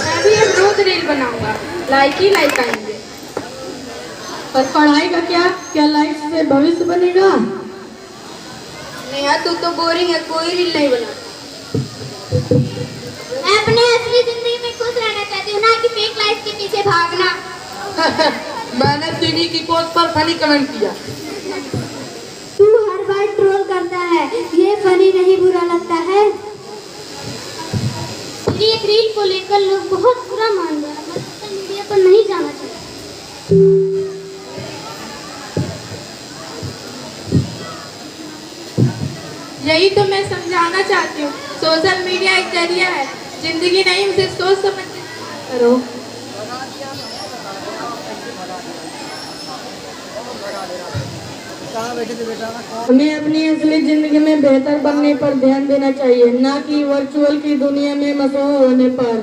मैं भी अब रोज रील बनाऊंगा, लाइक ही लाइक आएंगे। पर पढ़ाई का क्या लाइफ से भविष्य बनेगा? नेहा तू तो बोरिंग है, कोई रील नहीं बना। मैं अपने असली जिंदगी में खुश रहना चाहती हूँ, ना कि फेक लाइफ के पीछे भागना। मैंने सीढ़ी की पोस्ट पर फनी कमेंट किया। तू हर बार ट्रोल करता है, ये फनी नहीं बुरा लगता है? मेरी एक रील को लेकर लोग बहुत बुरा मान रहे हैं, मैं सोशल मीडिया पर नहीं जाना चाहती। यही तो मैं समझाना चाहती हूँ, सोशल मीडिया एक जरिया है, जिंदगी नहीं, उसे सोच समझ करो। हमें अपनी असली जिंदगी में बेहतर बनने पर ध्यान देना चाहिए, ना कि वर्चुअल की दुनिया में मशहूर होने पर।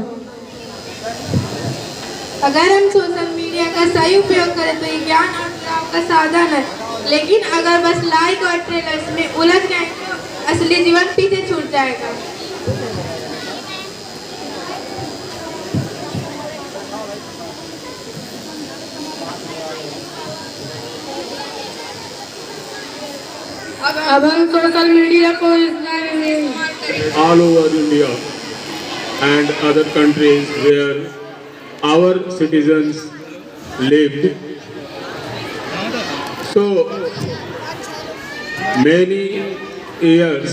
अगर हम सोशल मीडिया का सही उपयोग करें तो ये ज्ञान और जुड़ाव का साधन है, लेकिन अगर बस लाइक और ट्रेलर्स में उलझ गए तो असली जीवन पीछे छूट जाएगा। अब हम सोशल मीडिया को all over India and other countries where our citizens lived. So many years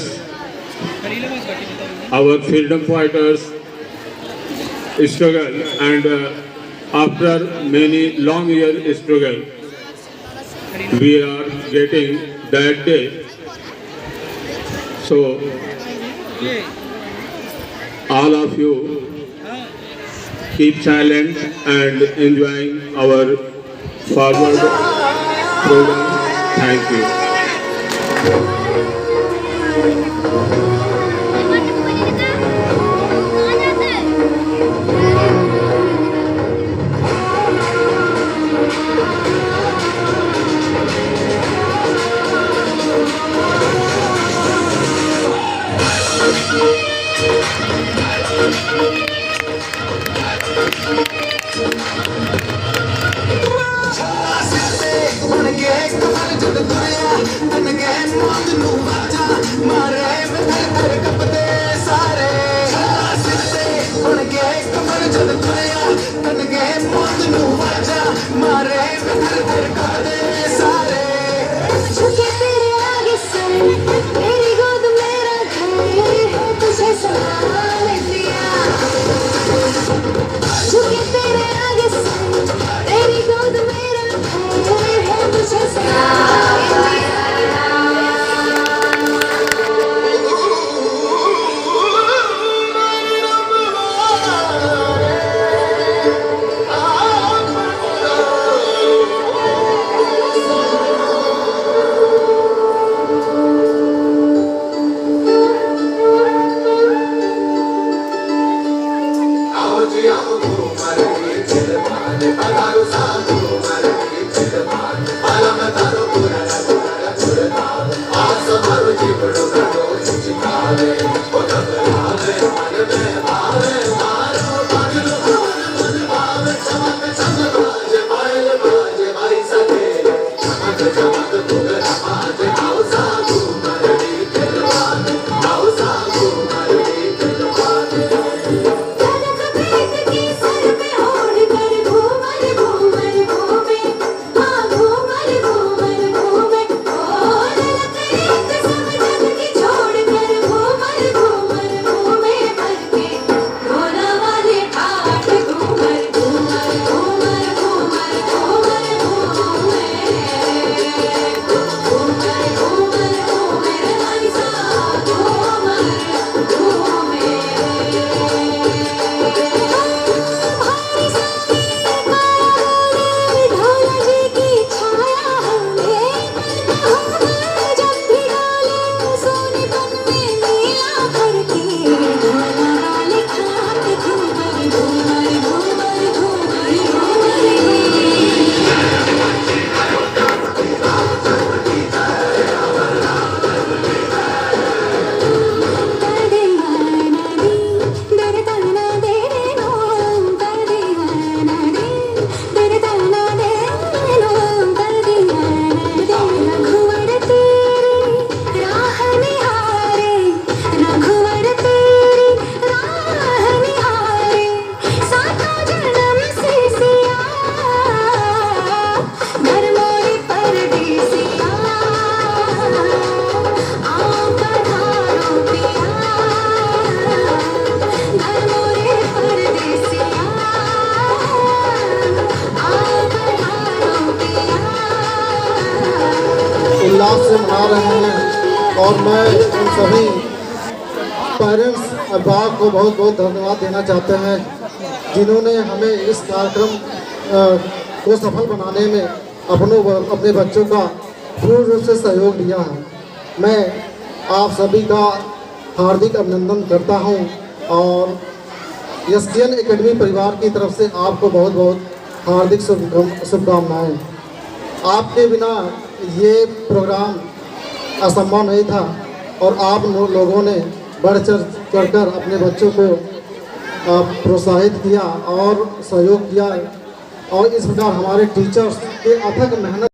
our freedom fighters struggle, and after many long year struggle we are getting that day. So all of you keep silent and enjoying our forward program. Thank you. Wanna get come on to the fire, and again want to move out. My मैं उन सभी parents अभिभावक को बहुत बहुत धन्यवाद देना चाहते हैं जिन्होंने हमें इस कार्यक्रम को सफल बनाने में अपने बच्चों का पूर्ण रूप से सहयोग दिया है। मैं आप सभी का हार्दिक अभिनंदन करता हूं और एसकेएन एकेडमी परिवार की तरफ से आपको बहुत बहुत हार्दिक शुभकामनाएं। आपके बिना ये प्रोग्राम असंभव नहीं था और आप लोगों ने बढ़ चढ़ कर अपने बच्चों को प्रोत्साहित किया और सहयोग किया और इस प्रकार हमारे टीचर्स के अथक मेहनत